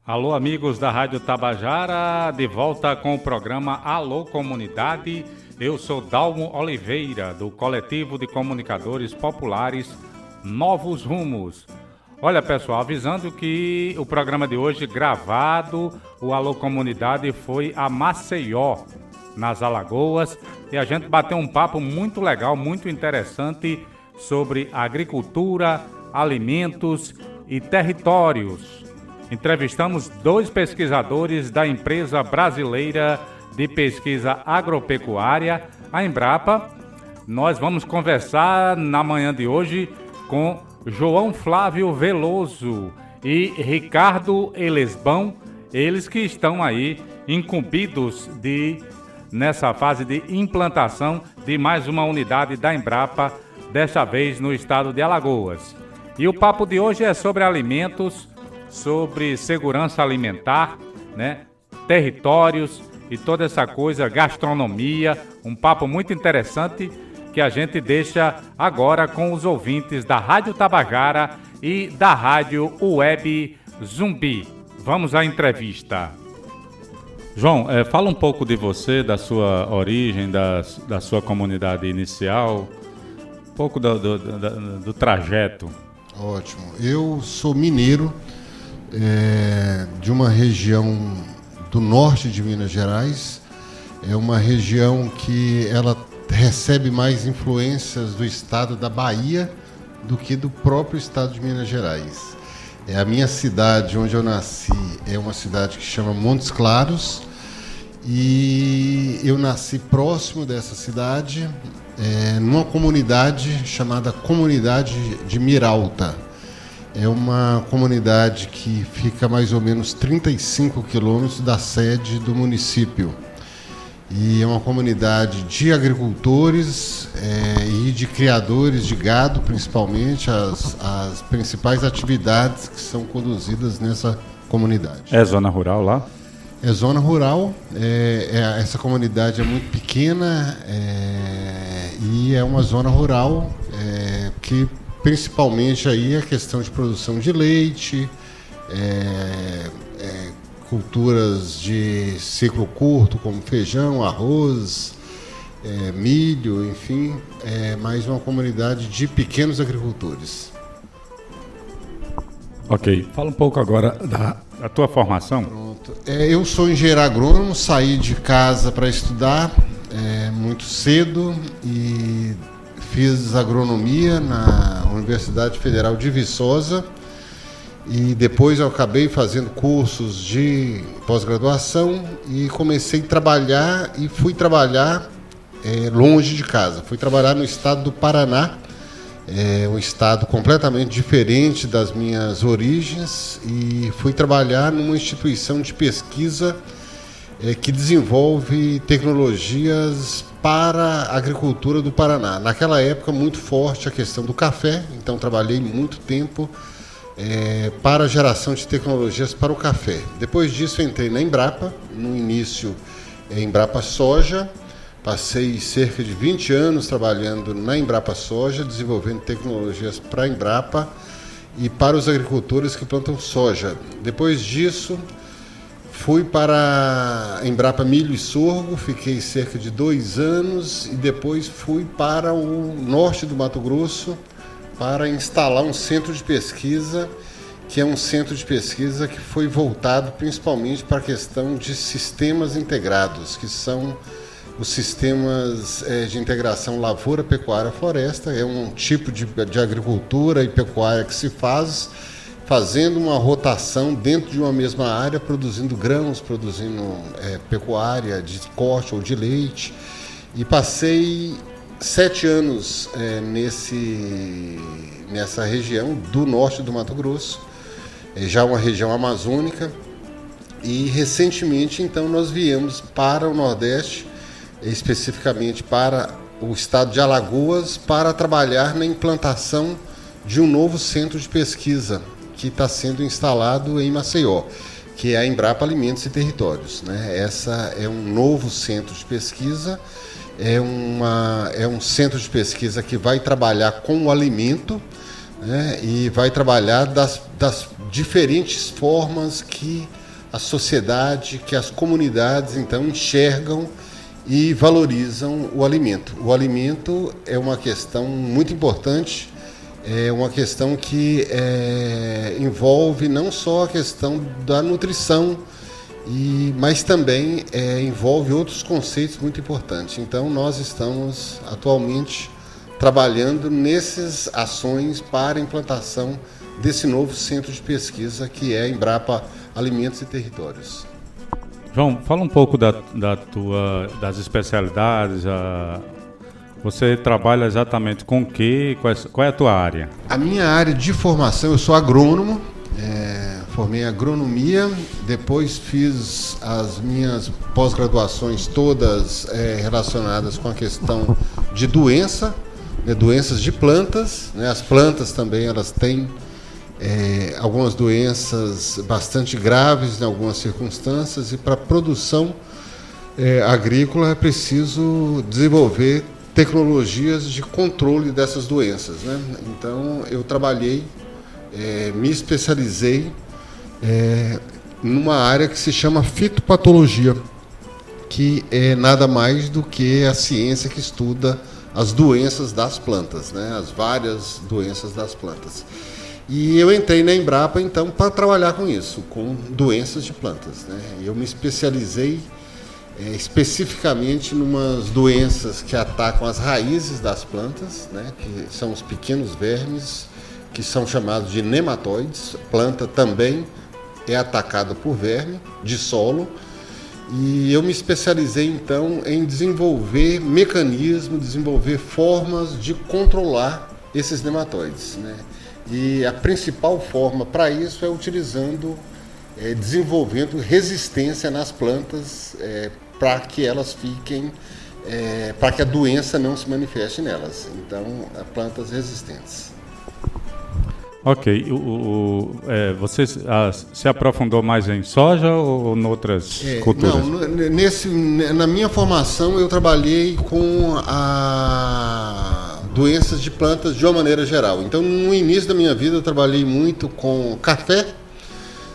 Alô, amigos da Rádio Tabajara, de volta com o programa Alô Comunidade. Eu sou Dalmo Oliveira, do Coletivo de Comunicadores Populares Novos Rumos. Olha, pessoal, avisando que o programa de hoje, gravado, o Alô Comunidade foi a Maceió, nas Alagoas, e a gente bateu um papo muito legal, muito interessante sobre agricultura, alimentos e territórios. Entrevistamos 2 pesquisadores da empresa brasileira de pesquisa agropecuária, a Embrapa. Nós vamos conversar na manhã de hoje com João Flávio Veloso e Ricardo Elesbão, eles que estão aí incumbidos nessa fase de implantação de mais uma unidade da Embrapa, desta vez no estado de Alagoas. E o papo de hoje é sobre alimentos, sobre segurança alimentar, né? Territórios e toda essa coisa, gastronomia, um papo muito interessante que a gente deixa agora com os ouvintes da Rádio Tabajara e da Rádio Web Zumbi. Vamos à entrevista. João, fala um pouco de você, da sua origem, da sua comunidade inicial, um pouco do trajeto. Ótimo. Eu sou mineiro, de uma região do norte de Minas Gerais. É uma região que ela recebe mais influências do estado da Bahia do que do próprio estado de Minas Gerais. A minha cidade, onde eu nasci, é uma cidade que chama Montes Claros, e eu nasci próximo dessa cidade, numa comunidade chamada Comunidade de Miralta. É uma comunidade que fica mais ou menos 35 quilômetros da sede do município. E é uma comunidade de agricultores e de criadores de gado, principalmente as principais atividades que são conduzidas nessa comunidade. É zona rural lá? É zona rural, essa comunidade é muito pequena e é uma zona rural que principalmente aí a questão de produção de leite, culturas de ciclo curto, como feijão, arroz, milho, enfim, é mais uma comunidade de pequenos agricultores. Ok, fala um pouco agora da tua formação. Pronto. Eu sou engenheiro agrônomo, saí de casa para estudar muito cedo e fiz agronomia na Universidade Federal de Viçosa, e depois eu acabei fazendo cursos de pós-graduação e comecei a trabalhar e fui trabalhar longe de casa. Fui trabalhar no estado do Paraná, um estado completamente diferente das minhas origens, e fui trabalhar numa instituição de pesquisa que desenvolve tecnologias para a agricultura do Paraná. Naquela época, muito forte a questão do café, então trabalhei muito tempo para a geração de tecnologias para o café. Depois disso, entrei na Embrapa, no início Embrapa Soja, passei cerca de 20 anos trabalhando na Embrapa Soja, desenvolvendo tecnologias para a Embrapa e para os agricultores que plantam soja. Depois disso, fui para a Embrapa Milho e Sorgo, fiquei cerca de 2 anos e depois fui para o norte do Mato Grosso para instalar um centro de pesquisa, que é um centro de pesquisa que foi voltado principalmente para a questão de sistemas integrados, que são os sistemas de integração lavoura, pecuária, floresta. É um tipo de agricultura e pecuária que se faz fazendo uma rotação dentro de uma mesma área, produzindo grãos, produzindo pecuária de corte ou de leite. E passei 7 anos nessa região do norte do Mato Grosso, já uma região amazônica. E recentemente, então, nós viemos para o Nordeste, especificamente para o estado de Alagoas, para trabalhar na implantação de um novo centro de pesquisa que está sendo instalado em Maceió, que é a Embrapa Alimentos e Territórios, né? Essa é um novo centro de pesquisa, é um centro de pesquisa que vai trabalhar com o alimento, né? E vai trabalhar das diferentes formas que a sociedade, que as comunidades, então, enxergam e valorizam o alimento. O alimento é uma questão muito importante, é uma questão que envolve não só a questão da nutrição, mas também envolve outros conceitos muito importantes. Então, nós estamos atualmente trabalhando nessas ações para a implantação desse novo centro de pesquisa que é a Embrapa Alimentos e Territórios. João, fala um pouco das especialidades. Você trabalha exatamente com o quê? Qual é a tua área? A minha área de formação, eu sou agrônomo, formei em agronomia, depois fiz as minhas pós-graduações todas relacionadas com a questão de doenças de plantas, né? As plantas também elas têm algumas doenças bastante graves em algumas circunstâncias, e para a produção agrícola é preciso desenvolver tecnologias de controle dessas doenças, né? Então eu trabalhei, me especializei numa área que se chama fitopatologia, que é nada mais do que a ciência que estuda as doenças das plantas, né? As várias doenças das plantas. E eu entrei na Embrapa, então, para trabalhar com isso, com doenças de plantas, né? Eu me especializei especificamente em umas doenças que atacam as raízes das plantas, né? Que são os pequenos vermes, que são chamados de nematóides. A planta também é atacada por verme de solo. E eu me especializei, então, em desenvolver mecanismos, desenvolver formas de controlar esses nematóides, né? E a principal forma para isso é utilizando, desenvolvendo resistência nas plantas para que elas fiquem, para que a doença não se manifeste nelas. Então, plantas resistentes. Ok. Você se aprofundou mais em soja ou em outras culturas? Não, na minha formação eu trabalhei com doenças de plantas de uma maneira geral. Então, no início da minha vida eu trabalhei muito com café,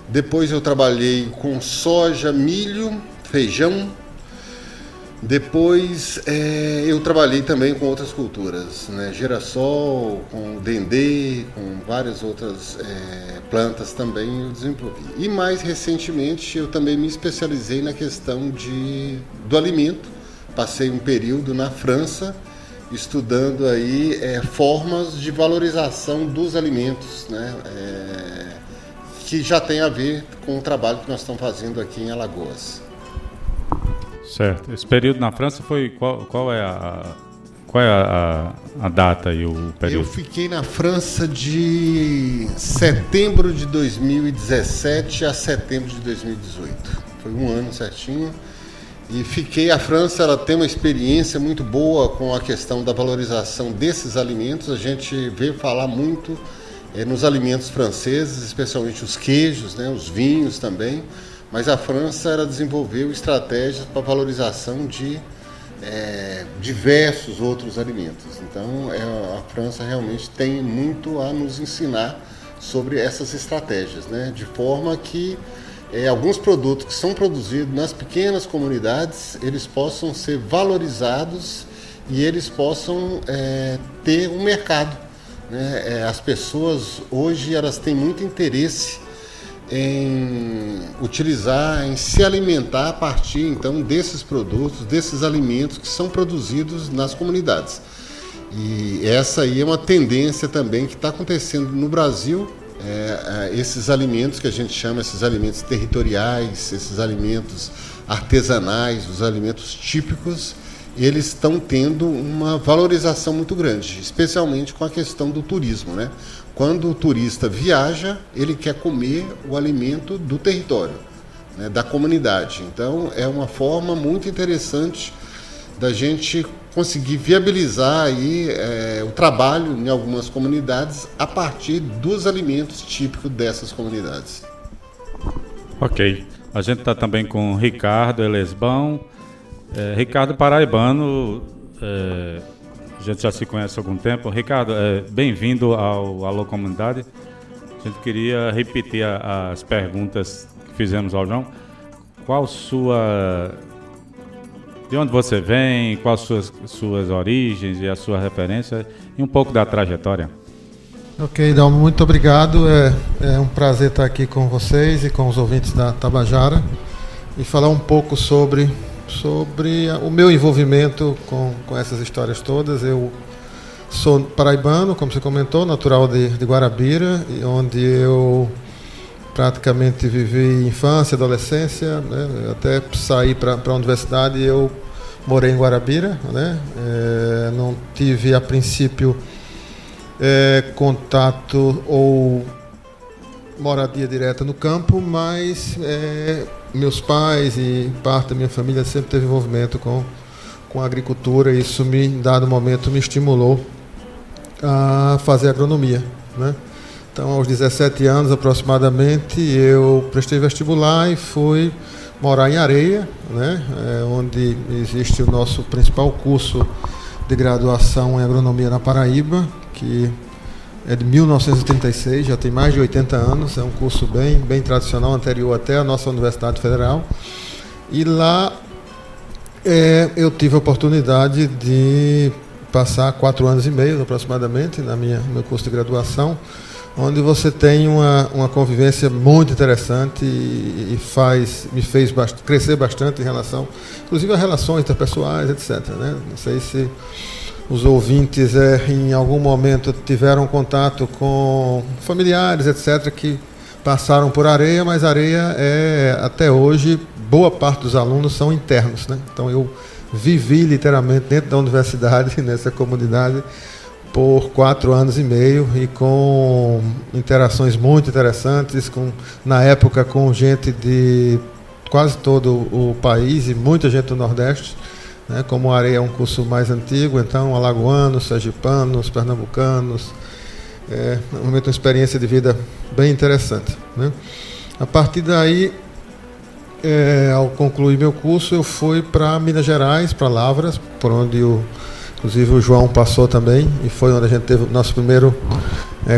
depois eu trabalhei com soja, milho, feijão. Depois eu trabalhei também com outras culturas, né? Girassol, com dendê, com várias outras plantas também eu desenvolvi. E mais recentemente eu também me especializei na questão do alimento. Passei um período na França estudando aí formas de valorização dos alimentos, né? Que já tem a ver com o trabalho que nós estamos fazendo aqui em Alagoas. Certo. Esse período na França foi qual é a data e o período? Eu fiquei na França de setembro de 2017 a setembro de 2018. Foi um ano certinho. E a França ela tem uma experiência muito boa com a questão da valorização desses alimentos. A gente vê falar muito nos alimentos franceses, especialmente os queijos, né, os vinhos também. Mas a França ela desenvolveu estratégias para valorização de diversos outros alimentos. Então, a França realmente tem muito a nos ensinar sobre essas estratégias, né? De forma que alguns produtos que são produzidos nas pequenas comunidades, eles possam ser valorizados e eles possam ter um mercado, né? As pessoas hoje elas têm muito interesse em utilizar, em se alimentar a partir então desses produtos, desses alimentos que são produzidos nas comunidades. E essa aí é uma tendência também que está acontecendo no Brasil. Esses alimentos que a gente chama, esses alimentos territoriais, esses alimentos artesanais, os alimentos típicos, eles estão tendo uma valorização muito grande, especialmente com a questão do turismo, né? Quando o turista viaja, ele quer comer o alimento do território, né, da comunidade. Então, é uma forma muito interessante da gente conseguir viabilizar aí, o trabalho em algumas comunidades a partir dos alimentos típicos dessas comunidades. Ok. A gente está também com o Ricardo Elesbão. Ricardo paraibano, gente já se conhece há algum tempo. Ricardo, bem-vindo ao Alô Comunidade. A gente queria repetir as perguntas que fizemos ao João. De onde você vem, quais suas origens e a sua referência e um pouco da trajetória? Ok, Dalmo, muito obrigado. É um prazer estar aqui com vocês e com os ouvintes da Tabajara e falar um pouco sobre o meu envolvimento com essas histórias todas. Eu sou paraibano, como você comentou, natural de Guarabira, onde eu praticamente vivi infância, adolescência, né? Até sair para a universidade eu morei em Guarabira, né? Não tive a princípio contato ou moradia direta no campo, mas meus pais e parte da minha família sempre teve envolvimento com a agricultura, e isso em dado momento me estimulou a fazer agronomia, né? Então, aos 17 anos aproximadamente, eu prestei vestibular e fui morar em Areia, né? Onde existe o nosso principal curso de graduação em agronomia na Paraíba, que é de 1936, já tem mais de 80 anos, é um curso bem tradicional, anterior até à nossa Universidade Federal. E lá eu tive a oportunidade de passar 4 anos e meio aproximadamente no meu curso de graduação, onde você tem uma convivência muito interessante e me fez crescer bastante em relação, inclusive, a relações interpessoais, etc., né? Não sei se os ouvintes em algum momento tiveram contato com familiares, etc., que passaram por Areia, mas Areia até hoje, boa parte dos alunos são internos, né? Então eu vivi literalmente dentro da universidade, nessa comunidade, por 4 anos e meio, e com interações muito interessantes, na época com gente de quase todo o país e muita gente do Nordeste, né? Como a Areia é um curso mais antigo, então alagoanos, sergipanos, pernambucanos, realmente uma experiência de vida bem interessante, né? A partir daí, ao concluir meu curso, eu fui para Minas Gerais, para Lavras, por onde inclusive o João passou também, e foi onde a gente teve o nosso primeiro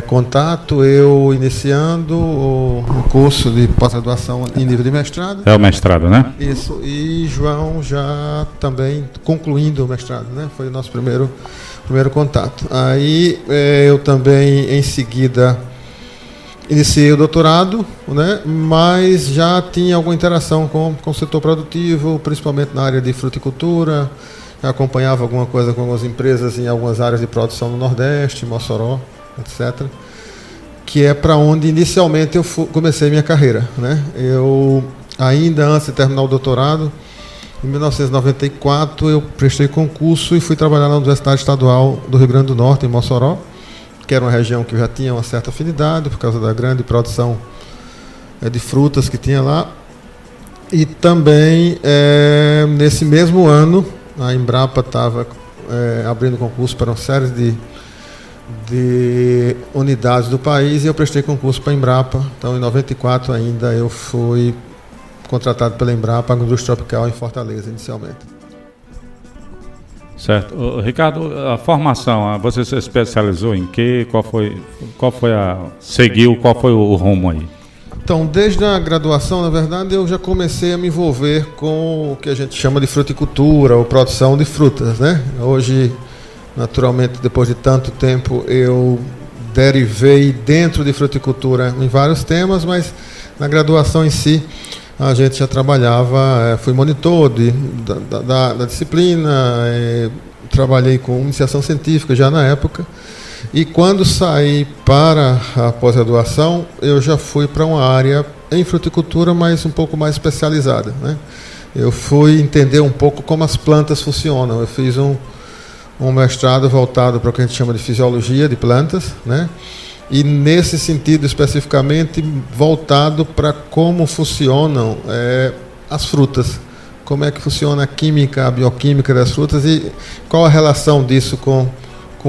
contato, eu iniciando o curso de pós-graduação em nível de mestrado. É o mestrado, né? Isso, e João já também concluindo o mestrado, né? Foi o nosso primeiro contato. Aí eu também, em seguida, iniciei o doutorado, né? Mas já tinha alguma interação com o setor produtivo, principalmente na área de fruticultura. Acompanhava alguma coisa com algumas empresas em algumas áreas de produção no Nordeste, Mossoró, etc., que é para onde inicialmente eu comecei minha carreira, né? Eu, ainda antes de terminar o doutorado, em 1994, eu prestei concurso e fui trabalhar na Universidade Estadual do Rio Grande do Norte, em Mossoró, que era uma região que já tinha uma certa afinidade por causa da grande produção de frutas que tinha lá. E também, nesse mesmo ano, a Embrapa estava abrindo concurso para uma série de unidades do país, e eu prestei concurso para a Embrapa. Então, em 94 ainda, eu fui contratado pela Embrapa, Agroindústria Tropical, em Fortaleza, inicialmente. Certo. Ricardo, a formação, você se especializou em quê? Qual foi o rumo aí? Então, desde a graduação, na verdade, eu já comecei a me envolver com o que a gente chama de fruticultura, ou produção de frutas, né? Hoje, naturalmente, depois de tanto tempo, eu derivei dentro de fruticultura em vários temas, mas na graduação em si, a gente já trabalhava, fui monitor da disciplina, trabalhei com iniciação científica já na época. E quando saí para a pós-graduação, eu já fui para uma área em fruticultura, mas um pouco mais especializada, né? Eu fui entender um pouco como as plantas funcionam. Eu fiz um mestrado voltado para o que a gente chama de fisiologia de plantas, né? E nesse sentido especificamente voltado para como funcionam as frutas, como é que funciona a química, a bioquímica das frutas e qual a relação disso com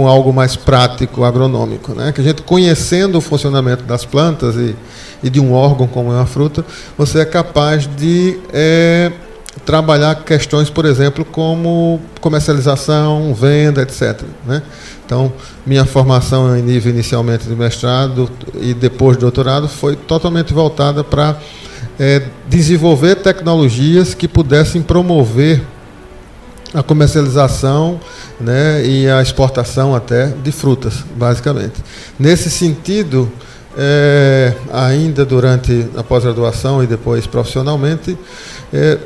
algo mais prático, agronômico, né? Que a gente, conhecendo o funcionamento das plantas e de um órgão como é uma fruta, você é capaz de trabalhar questões, por exemplo, como comercialização, venda, etc., né? Então, minha formação em nível inicialmente de mestrado e depois de doutorado foi totalmente voltada para desenvolver tecnologias que pudessem promover a comercialização, né, e a exportação até de frutas, basicamente. Nesse sentido, ainda durante a pós-graduação e depois profissionalmente,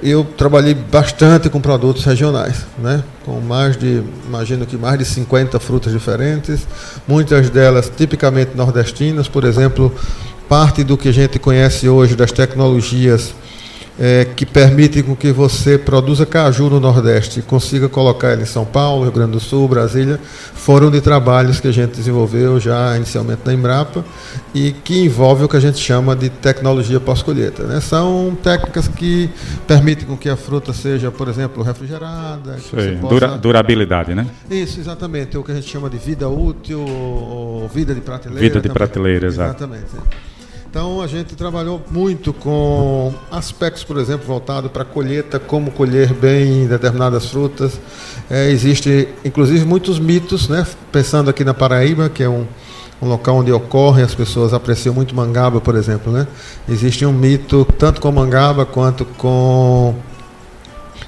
eu trabalhei bastante com produtos regionais, né, com imagino que mais de 50 frutas diferentes, muitas delas tipicamente nordestinas. Por exemplo, parte do que a gente conhece hoje das tecnologias que permitem com que você produza caju no Nordeste e consiga colocar ele em São Paulo, Rio Grande do Sul, Brasília, foram de trabalhos que a gente desenvolveu já inicialmente na Embrapa e que envolve o que a gente chama de tecnologia pós-colheita, né? São técnicas que permitem com que a fruta seja, por exemplo, refrigerada. Durabilidade, né? Isso, exatamente. É o que a gente chama de vida útil ou vida de prateleira. Vida de prateleira, exatamente. Então, a gente trabalhou muito com aspectos, por exemplo, voltados para a colheita, como colher bem determinadas frutas. Existe, inclusive, muitos mitos, né? Pensando aqui na Paraíba, que é um local onde ocorre, as pessoas apreciam muito mangaba, por exemplo, né? Existe um mito, tanto com mangaba quanto com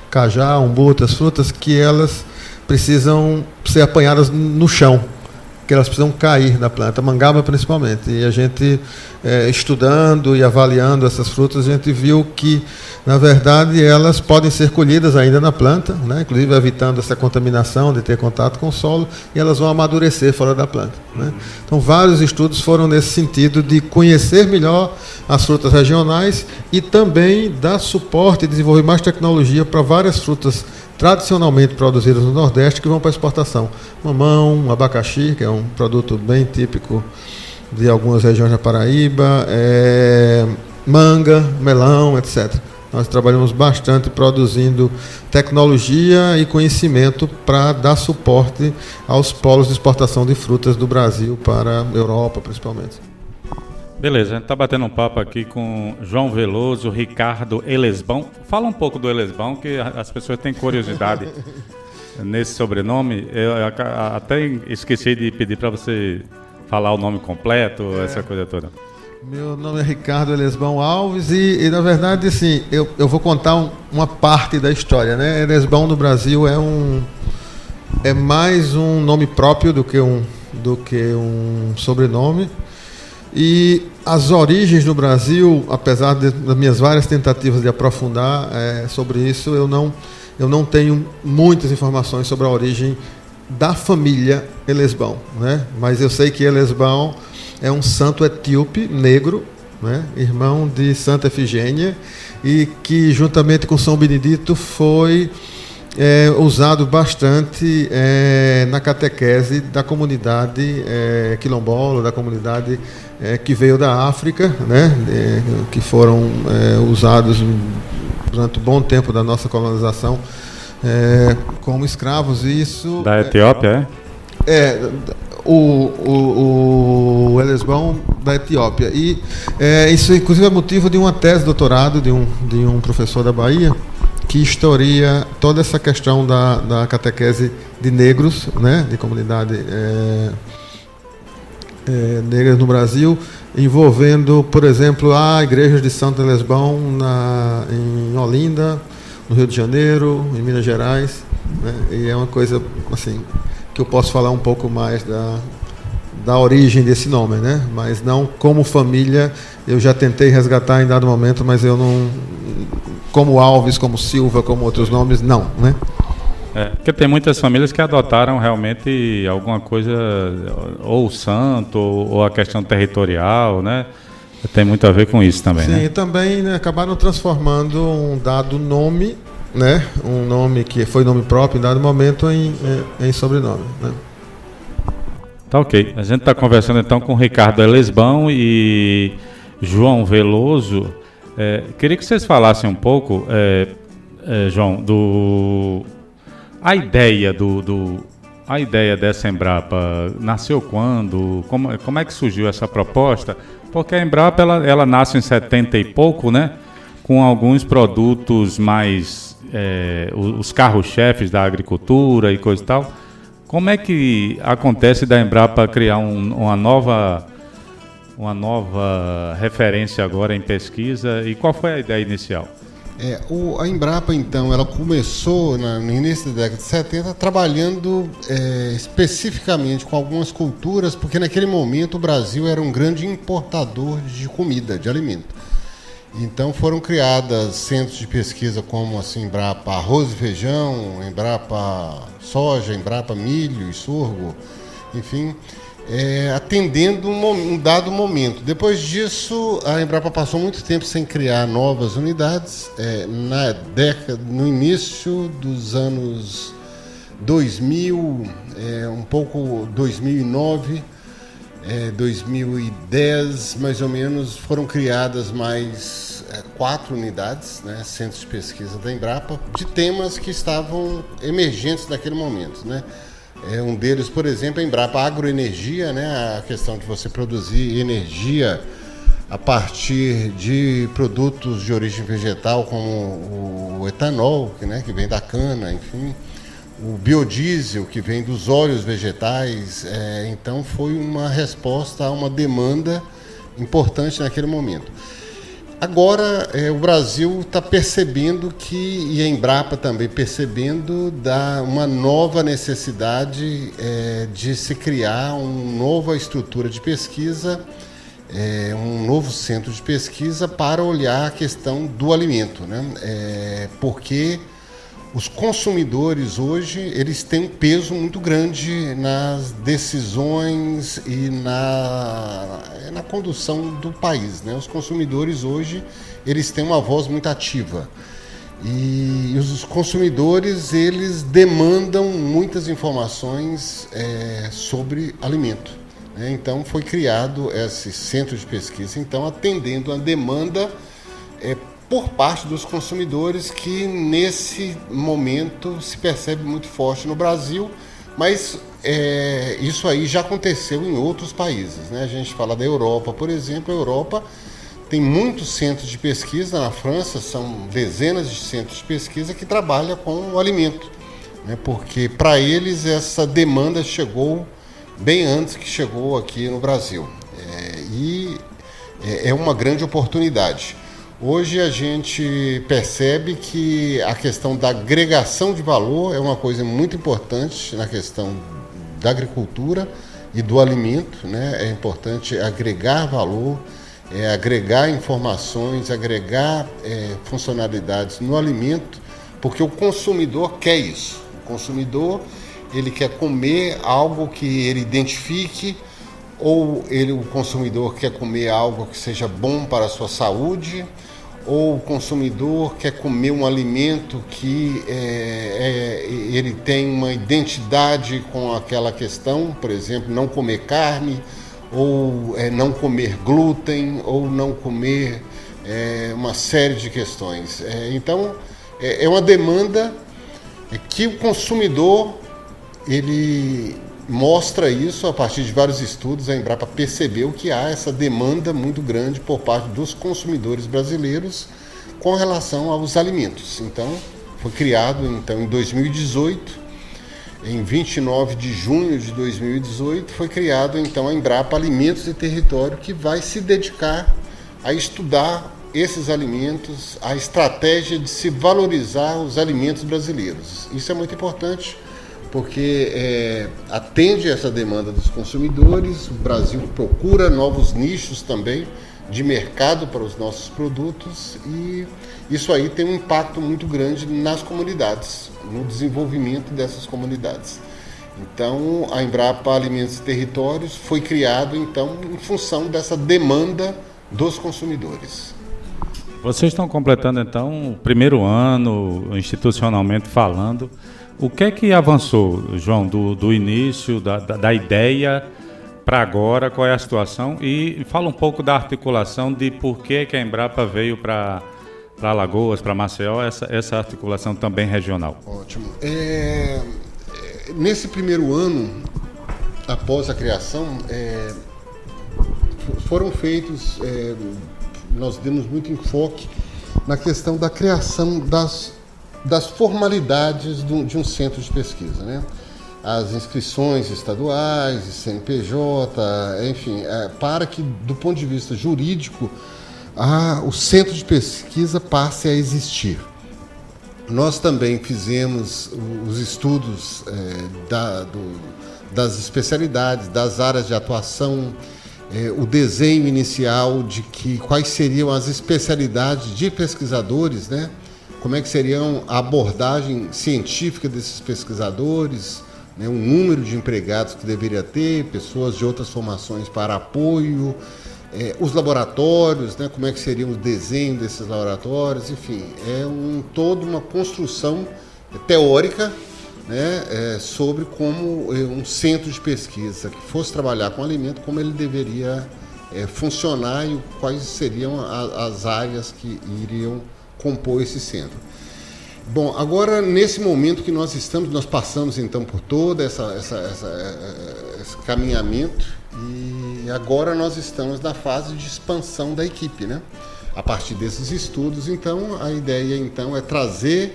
cajá, umbu, outras frutas, que elas precisam ser apanhadas no chão, que elas precisam cair da planta, mangaba principalmente. E a gente, estudando e avaliando essas frutas, a gente viu que, na verdade, elas podem ser colhidas ainda na planta, né? Inclusive evitando essa contaminação de ter contato com o solo, e elas vão amadurecer fora da planta, né? Então, vários estudos foram nesse sentido de conhecer melhor as frutas regionais e também dar suporte e desenvolver mais tecnologia para várias frutas tradicionalmente produzidas no Nordeste que vão para exportação. Mamão, abacaxi, que é um produto bem típico de algumas regiões da Paraíba, manga, melão, etc. Nós trabalhamos bastante produzindo tecnologia e conhecimento para dar suporte aos polos de exportação de frutas do Brasil para a Europa, principalmente. Beleza, a gente está batendo um papo aqui com João Veloso, Ricardo Elesbão. Fala um pouco do Elesbão, que as pessoas têm curiosidade nesse sobrenome. Eu até esqueci de pedir para você falar o nome completo, essa coisa toda. Meu nome é Ricardo Elesbão Alves e na verdade, assim, eu vou contar uma parte da história, né? Elesbão no Brasil é mais um nome próprio do que um sobrenome. E as origens no Brasil, apesar das minhas várias tentativas de aprofundar sobre isso, eu não tenho muitas informações sobre a origem da família Elesbão, né? Mas eu sei que Elesbão é um santo etíope negro, né? Irmão de Santa Efigênia, e que juntamente com São Benedito foi usado bastante na catequese da comunidade quilombola, da comunidade que veio da África, né? Que foram usados durante um bom tempo da nossa colonização como escravos. Isso da Etiópia, o Elesbão da Etiópia. E isso, inclusive, é motivo de uma tese de doutorado de um professor da Bahia, que historia toda essa questão da catequese de negros, né, de comunidade negras no Brasil, envolvendo, por exemplo, a igreja de Santo Elesbão em Olinda, no Rio de Janeiro, em Minas Gerais, né, e é uma coisa assim que eu posso falar um pouco mais da origem desse nome, né? Mas não como família. Eu já tentei resgatar em dado momento, mas eu não, como Alves, como Silva, como outros nomes, não, né? Porque tem muitas famílias que adotaram realmente alguma coisa, ou santo, ou a questão territorial, né? Tem muito a ver com isso também, né? Sim, e também, né, acabaram transformando um dado nome, né? Um nome que foi nome próprio em dado momento em sobrenome, né? Tá ok. A gente está conversando então com Ricardo Elesbão e João Veloso. Queria que vocês falassem um pouco, João, a ideia dessa Embrapa nasceu quando? Como é que surgiu essa proposta? Porque a Embrapa ela nasce em 70 e pouco, né? Com alguns produtos mais os carros-chefes da agricultura e coisa e tal. Como é que acontece da Embrapa criar uma nova referência agora em pesquisa, e qual foi a ideia inicial? A Embrapa, então, ela começou no início da década de 70 trabalhando especificamente com algumas culturas, porque naquele momento o Brasil era um grande importador de comida, de alimento. Então foram criadas centros de pesquisa como assim, Embrapa Arroz e Feijão, Embrapa Soja, Embrapa Milho e Sorgo, enfim, atendendo um dado momento. Depois disso, a Embrapa passou muito tempo sem criar novas unidades. No início dos anos 2000, um pouco 2009, 2010, mais ou menos, foram criadas mais 4 unidades, né, centros de pesquisa da Embrapa, de temas que estavam emergentes naquele momento, né? Um deles, por exemplo, a Embrapa Agroenergia, né, a questão de você produzir energia a partir de produtos de origem vegetal, como o etanol, que vem da cana, enfim, o biodiesel, que vem dos óleos vegetais. Então foi uma resposta a uma demanda importante naquele momento. Agora, o Brasil está percebendo e a Embrapa também percebendo uma nova necessidade de se criar uma nova estrutura de pesquisa, um novo centro de pesquisa para olhar a questão do alimento, né? Porque os consumidores hoje, eles têm um peso muito grande nas decisões e na condução do país, né? Os consumidores hoje, eles têm uma voz muito ativa. E os consumidores, eles demandam muitas informações sobre alimento, né? Então foi criado esse centro de pesquisa, então, atendendo a demanda por parte dos consumidores, que nesse momento se percebe muito forte no Brasil, mas isso aí já aconteceu em outros países, né? A gente fala da Europa, por exemplo. A Europa tem muitos centros de pesquisa. Na França são dezenas de centros de pesquisa que trabalham com o alimento, né? Porque para eles essa demanda chegou bem antes que chegou aqui no Brasil, e é uma grande oportunidade. Hoje a gente percebe que a questão da agregação de valor é uma coisa muito importante na questão da agricultura e do alimento, né? É importante agregar valor, agregar informações, agregar funcionalidades no alimento, porque o consumidor quer isso. O consumidor, ele quer comer algo que ele identifique, ou o consumidor quer comer algo que seja bom para a sua saúde, ou o consumidor quer comer um alimento que ele tem uma identidade com aquela questão, por exemplo, não comer carne, ou não comer glúten, ou não comer uma série de questões. Então, é uma demanda que o consumidor, ele mostra isso a partir de vários estudos. A Embrapa percebeu que há essa demanda muito grande por parte dos consumidores brasileiros com relação aos alimentos. Então, foi criado em 2018, em 29 de junho de 2018, foi criado então a Embrapa Alimentos e Território, que vai se dedicar a estudar esses alimentos, a estratégia de se valorizar os alimentos brasileiros. Isso é muito importante, porque atende essa demanda dos consumidores. O Brasil procura novos nichos também de mercado para os nossos produtos, e isso aí tem um impacto muito grande nas comunidades, no desenvolvimento dessas comunidades. Então, a Embrapa Alimentos e Territórios foi criado então em função dessa demanda dos consumidores. Vocês estão completando então o primeiro ano, institucionalmente falando. O que é que avançou, João, do início, da ideia para agora? Qual é a situação? E fala um pouco da articulação de por que a Embrapa veio para Alagoas, para Maceió, essa articulação também regional. Ótimo. Nesse primeiro ano, após a criação, foram feitos, nós demos muito enfoque na questão da criação das formalidades de um centro de pesquisa, né? As inscrições estaduais, CNPJ, enfim, para que, do ponto de vista jurídico, o centro de pesquisa passe a existir. Nós também fizemos os estudos das especialidades, das áreas de atuação, o desenho inicial de quais seriam as especialidades de pesquisadores, né? Como é que seriam a abordagem científica desses pesquisadores, né? O número de empregados que deveria ter, pessoas de outras formações para apoio, os laboratórios, né? Como é que seria o desenho desses laboratórios, enfim, toda uma construção teórica, né? Sobre como um centro de pesquisa que fosse trabalhar com alimento, como ele deveria funcionar e quais seriam as áreas que iriam compor esse centro. Bom, agora nesse momento que nós passamos então por todo esse caminhamento e agora nós estamos na fase de expansão da equipe, né? A partir desses estudos, então, a ideia então é trazer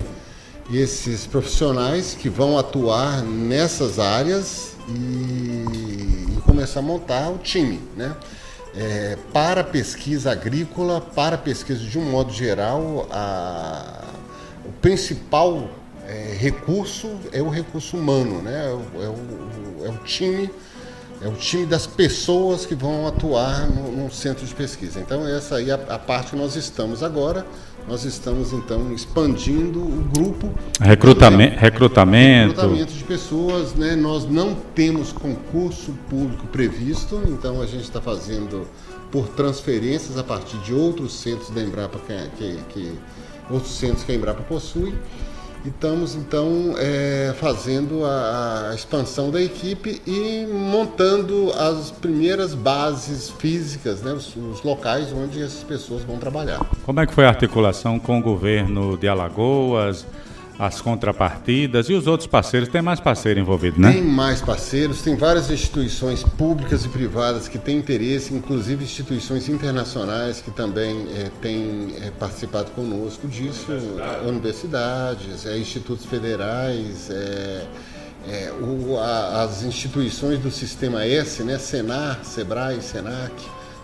esses profissionais que vão atuar nessas áreas e começar a montar o time, né? Para a pesquisa agrícola, para a pesquisa de um modo geral, o principal recurso é o recurso humano, né? É o time das pessoas que vão atuar num centro de pesquisa. Então essa aí é a parte que nós estamos agora. Nós estamos então expandindo o grupo. Recrutamento de pessoas, né? Nós não temos concurso público previsto, então a gente está fazendo por transferências a partir de outros centros da Embrapa outros centros que a Embrapa possui. E estamos, então, fazendo a expansão da equipe e montando as primeiras bases físicas, né, os locais onde essas pessoas vão trabalhar. Como é que foi a articulação com o governo de Alagoas, as contrapartidas e os outros parceiros? Tem mais parceiro envolvido, né? Tem mais parceiros, tem várias instituições públicas e privadas que têm interesse, inclusive instituições internacionais que também têm participado conosco disso, universidades, institutos federais, as instituições do Sistema S, né? Senar, Sebrae, Senac,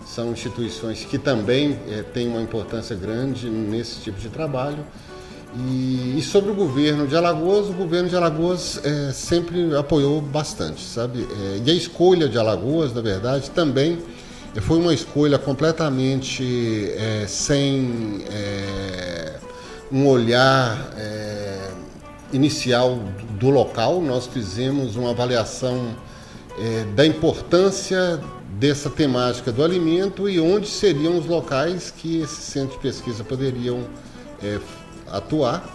são instituições que também têm uma importância grande nesse tipo de trabalho. E sobre o governo de Alagoas sempre apoiou bastante, sabe? E a escolha de Alagoas, na verdade, também foi uma escolha completamente sem um olhar inicial do local. Nós fizemos uma avaliação da importância dessa temática do alimento e onde seriam os locais que esse centro de pesquisa poderiam atuar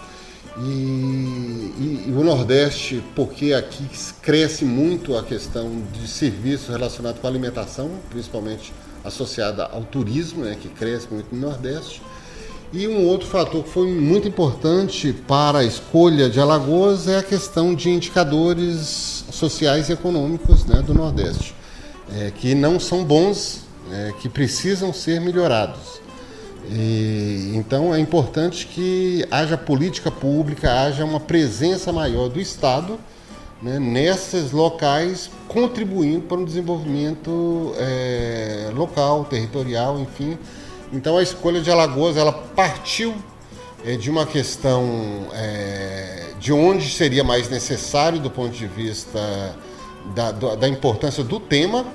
e o Nordeste, porque aqui cresce muito a questão de serviços relacionados com a alimentação, principalmente associada ao turismo, né, que cresce muito no Nordeste. E um outro fator que foi muito importante para a escolha de Alagoas é a questão de indicadores sociais e econômicos, né, do Nordeste, que não são bons, que precisam ser melhorados. Então é importante que haja política pública, haja uma presença maior do Estado, né, nesses locais, contribuindo para um desenvolvimento local, territorial, enfim. Então a escolha de Alagoas, ela partiu de uma questão de onde seria mais necessário do ponto de vista da importância do tema,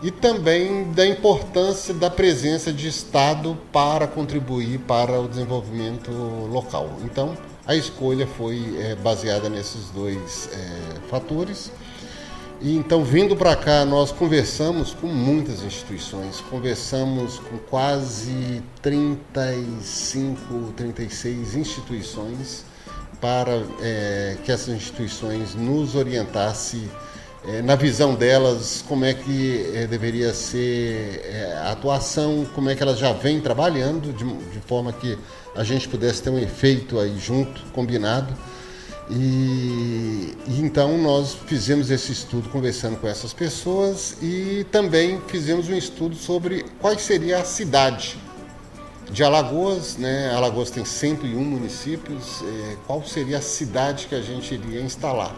e também da importância da presença de Estado para contribuir para o desenvolvimento local. Então, a escolha foi baseada nesses dois fatores. E então, vindo para cá, nós conversamos com muitas instituições, conversamos com quase 35, 36 instituições para que essas instituições nos orientassem na visão delas, como é que deveria ser a atuação, como é que elas já vêm trabalhando, de forma que a gente pudesse ter um efeito aí junto, combinado. E então nós fizemos esse estudo conversando com essas pessoas e também fizemos um estudo sobre qual seria a cidade de Alagoas, né? Alagoas tem 101 municípios, qual seria a cidade que a gente iria instalar?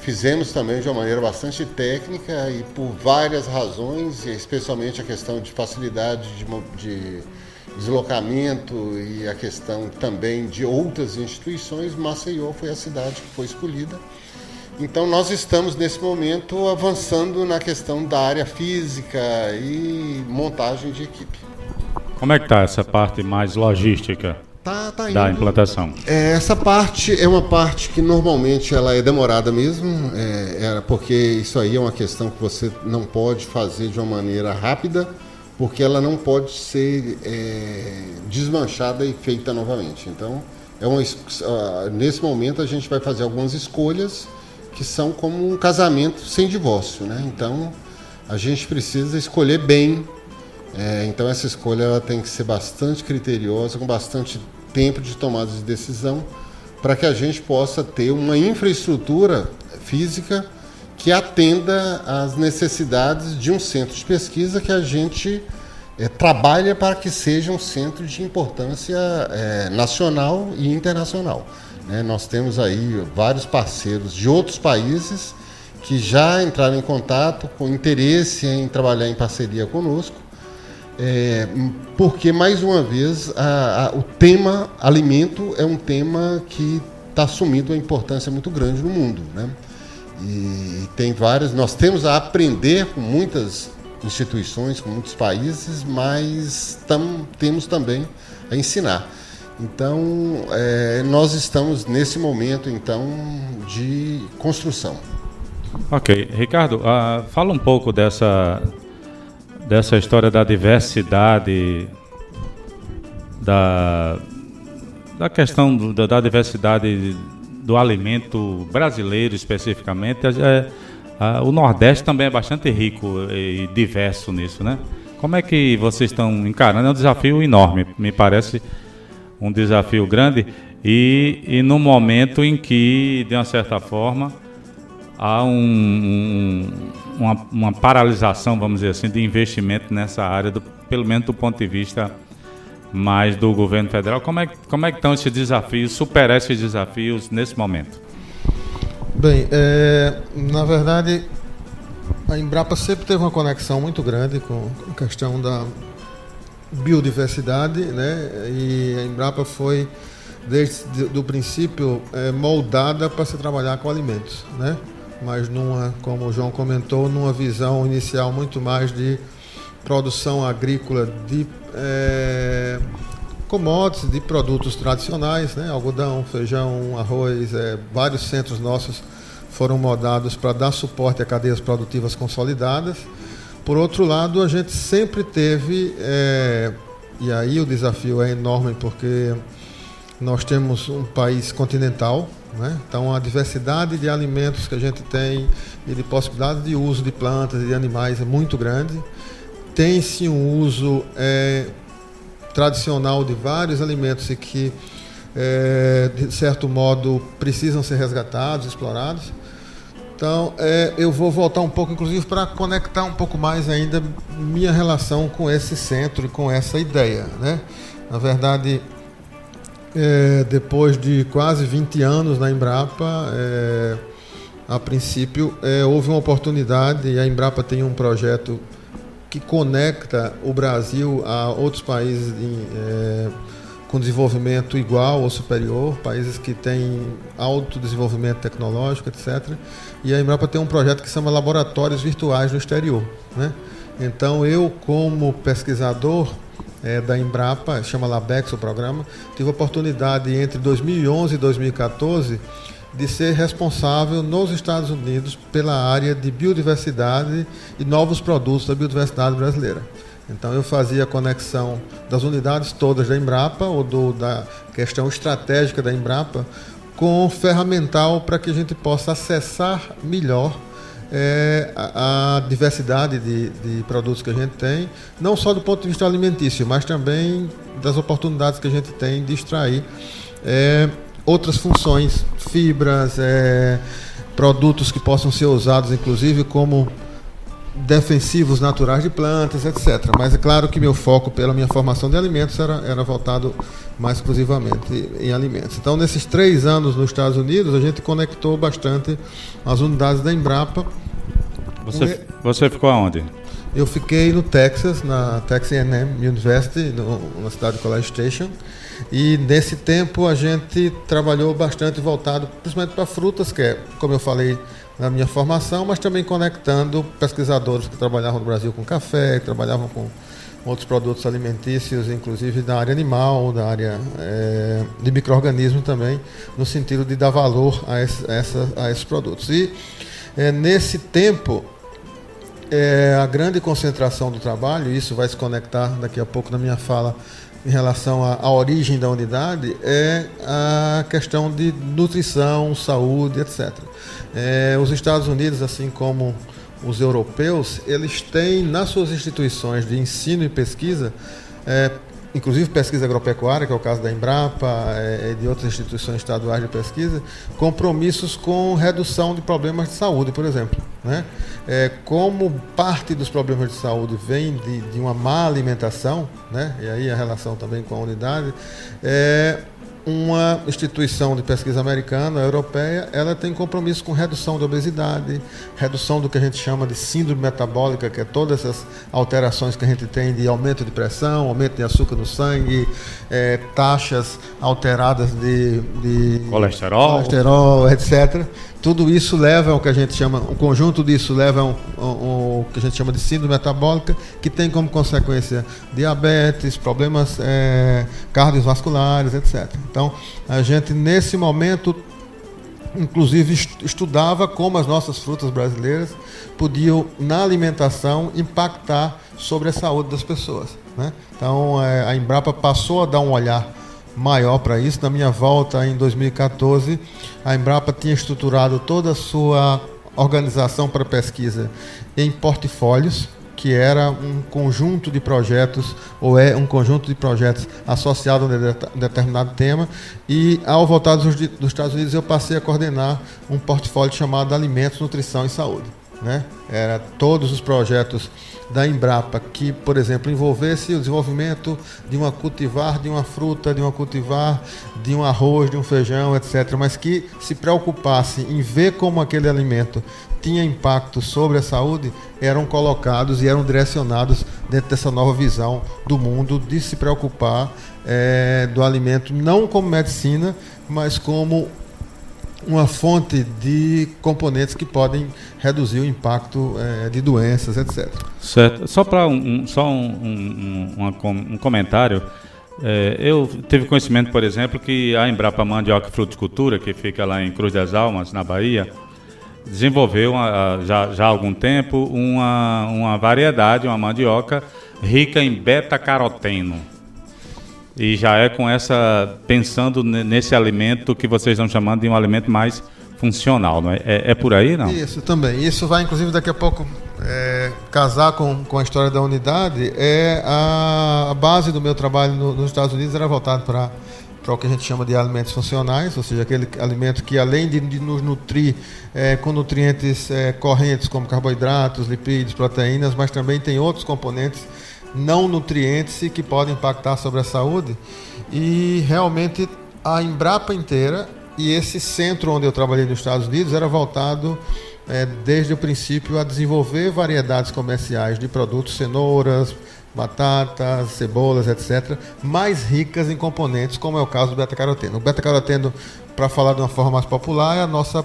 Fizemos também de uma maneira bastante técnica e por várias razões, especialmente a questão de facilidade de deslocamento e a questão também de outras instituições, Maceió foi a cidade que foi escolhida. Então nós estamos nesse momento avançando na questão da área física e montagem de equipe. Como é que está essa parte mais logística da implantação? Essa parte é uma parte que normalmente ela é demorada mesmo, porque isso aí é uma questão que você não pode fazer de uma maneira rápida, porque ela não pode ser desmanchada e feita novamente. Então, nesse momento a gente vai fazer algumas escolhas que são como um casamento sem divórcio, né? Então, a gente precisa escolher bem. Então, essa escolha ela tem que ser bastante criteriosa, com bastante tempo de tomada de decisão, para que a gente possa ter uma infraestrutura física que atenda às necessidades de um centro de pesquisa que a gente trabalha para que seja um centro de importância nacional e internacional. Nós temos aí vários parceiros de outros países que já entraram em contato com interesse em trabalhar em parceria conosco, porque, mais uma vez, o tema alimento é um tema que está assumindo uma importância muito grande no mundo, né? E tem várias, nós temos a aprender com muitas instituições, com muitos países, mas temos também a ensinar. Então, nós estamos nesse momento, então, de construção. Ok. Ricardo, fala um pouco dessa história da diversidade, da questão da diversidade do alimento brasileiro especificamente. O Nordeste também é bastante rico e diverso nisso, né? Como é que vocês estão encarando? É um desafio enorme, me parece um desafio grande e no momento em que, de uma certa forma, há uma paralisação, vamos dizer assim, de investimento nessa área, pelo menos do ponto de vista mais do governo federal. Como é que estão esses desafios, superar esses desafios nesse momento? Bem, na verdade, a Embrapa sempre teve uma conexão muito grande com a questão da biodiversidade, né? E a Embrapa foi, desde o princípio, moldada para se trabalhar com alimentos, né? Mas como o João comentou, numa visão inicial muito mais de produção agrícola de commodities, de produtos tradicionais, né? Algodão, feijão, arroz, vários centros nossos foram moldados para dar suporte a cadeias produtivas consolidadas. Por outro lado, a gente sempre teve, e aí o desafio é enorme porque nós temos um país continental, né? Então a diversidade de alimentos que a gente tem e de possibilidade de uso de plantas e de animais é muito grande. Tem-se um uso tradicional de vários alimentos e que, de certo modo, precisam ser resgatados, explorados. Então, eu vou voltar um pouco, inclusive, para conectar um pouco mais ainda minha relação com esse centro e com essa ideia, né? Na verdade, depois de quase 20 anos na Embrapa, a princípio, houve uma oportunidade, e a Embrapa tem um projeto que conecta o Brasil a outros países com desenvolvimento igual ou superior, países que têm alto desenvolvimento tecnológico, etc. E a Embrapa tem um projeto que se chama Laboratórios Virtuais no Exterior, né? Então, eu, como pesquisador da Embrapa, chama Labex o programa, tive a oportunidade entre 2011 e 2014 de ser responsável nos Estados Unidos pela área de biodiversidade e novos produtos da biodiversidade brasileira. Então, eu fazia a conexão das unidades todas da Embrapa, ou da questão estratégica da Embrapa, com ferramental para que a gente possa acessar melhor a diversidade de produtos que a gente tem, não só do ponto de vista alimentício, mas também das oportunidades que a gente tem de extrair outras funções, fibras, produtos que possam ser usados, inclusive, como defensivos naturais de plantas, etc. Mas é claro que meu foco, pela minha formação de alimentos, era voltado mais exclusivamente em alimentos. Então, nesses 3 anos nos Estados Unidos, a gente conectou bastante as unidades da Embrapa. Você ficou aonde? Eu fiquei no Texas, na Texas A&M University, na cidade de College Station. E nesse tempo a gente trabalhou bastante voltado principalmente para frutas, que é, como eu falei, na minha formação, mas também conectando pesquisadores que trabalhavam no Brasil com café, que trabalhavam com outros produtos alimentícios, inclusive da área animal, da área de micro-organismos também, no sentido de dar valor a esses produtos. E nesse tempo, a grande concentração do trabalho, isso vai se conectar daqui a pouco na minha fala em relação à origem da unidade, é a questão de nutrição, saúde, etc. Os Estados Unidos, assim como os europeus, eles têm nas suas instituições de ensino e pesquisa, inclusive pesquisa agropecuária, que é o caso da Embrapa e de outras instituições estaduais de pesquisa, compromissos com redução de problemas de saúde, por exemplo, né? Como parte dos problemas de saúde vem de uma má alimentação, né? E aí a relação também com a unidade, uma instituição de pesquisa americana, europeia, ela tem compromisso com redução de obesidade, redução do que a gente chama de síndrome metabólica, que é todas essas alterações que a gente tem de aumento de pressão, aumento de açúcar no sangue, taxas alteradas de colesterol, etc. Tudo isso leva ao que a gente chama, o conjunto disso leva ao que a gente chama de síndrome metabólica, que tem como consequência diabetes, problemas cardiovasculares, etc. Então, a gente nesse momento, inclusive, estudava como as nossas frutas brasileiras podiam, na alimentação, impactar sobre a saúde das pessoas, né? Então, a Embrapa passou a dar um olhar maior para isso. Na minha volta em 2014, a Embrapa tinha estruturado toda a sua organização para pesquisa em portfólios, que era um conjunto de projetos, ou é um conjunto de projetos associados a um determinado tema, e ao voltar dos Estados Unidos eu passei a coordenar um portfólio chamado Alimentos, Nutrição e Saúde, né? Era todos os projetos da Embrapa que, por exemplo, envolvesse o desenvolvimento de uma cultivar de uma fruta, de uma cultivar de um arroz, de um feijão, etc., mas que se preocupasse em ver como aquele alimento tinha impacto sobre a saúde, eram colocados e eram direcionados dentro dessa nova visão do mundo de se preocupar do alimento não como medicina, mas como uma fonte de componentes que podem reduzir o impacto de doenças, etc. Certo. Só para um comentário, eu tive conhecimento, por exemplo, que a Embrapa Mandioca e Fruticultura, que fica lá em Cruz das Almas, na Bahia, desenvolveu já há algum tempo uma variedade, uma mandioca rica em beta-caroteno. E já é pensando nesse alimento que vocês estão chamando de um alimento mais funcional, não é? É por aí, não? Isso também. Isso vai, inclusive, daqui a pouco casar com a história da unidade. A base do meu trabalho nos Estados Unidos era voltado para o que a gente chama de alimentos funcionais, ou seja, aquele alimento que, além de nos nutrir com nutrientes correntes, como carboidratos, lipídios, proteínas, mas também tem outros componentes não nutrientes que podem impactar sobre a saúde. E realmente a Embrapa inteira e esse centro onde eu trabalhei nos Estados Unidos era voltado desde o princípio a desenvolver variedades comerciais de produtos, cenouras, batatas, cebolas, etc., mais ricas em componentes, como é o caso do beta-caroteno. O beta-caroteno, para falar de uma forma mais popular, é a nossa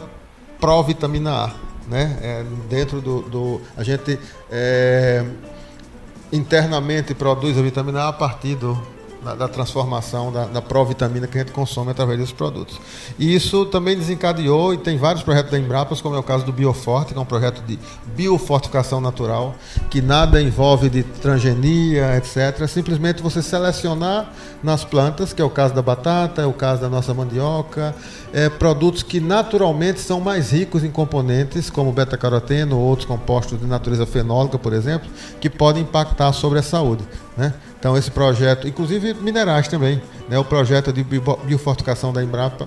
provitamina A, né? Dentro a gente internamente produz a vitamina A a partir da transformação da provitamina que a gente consome através desses produtos. E isso também desencadeou, e tem vários projetos da Embrapa, como é o caso do Bioforte, que é um projeto de biofortificação natural, que nada envolve de transgenia, etc. Simplesmente você selecionar nas plantas, que é o caso da batata, é o caso da nossa mandioca, produtos que naturalmente são mais ricos em componentes, como beta-caroteno ou outros compostos de natureza fenólica, por exemplo, que podem impactar sobre a saúde, né? Então, esse projeto, inclusive minerais também, né? O projeto de biofortificação da Embrapa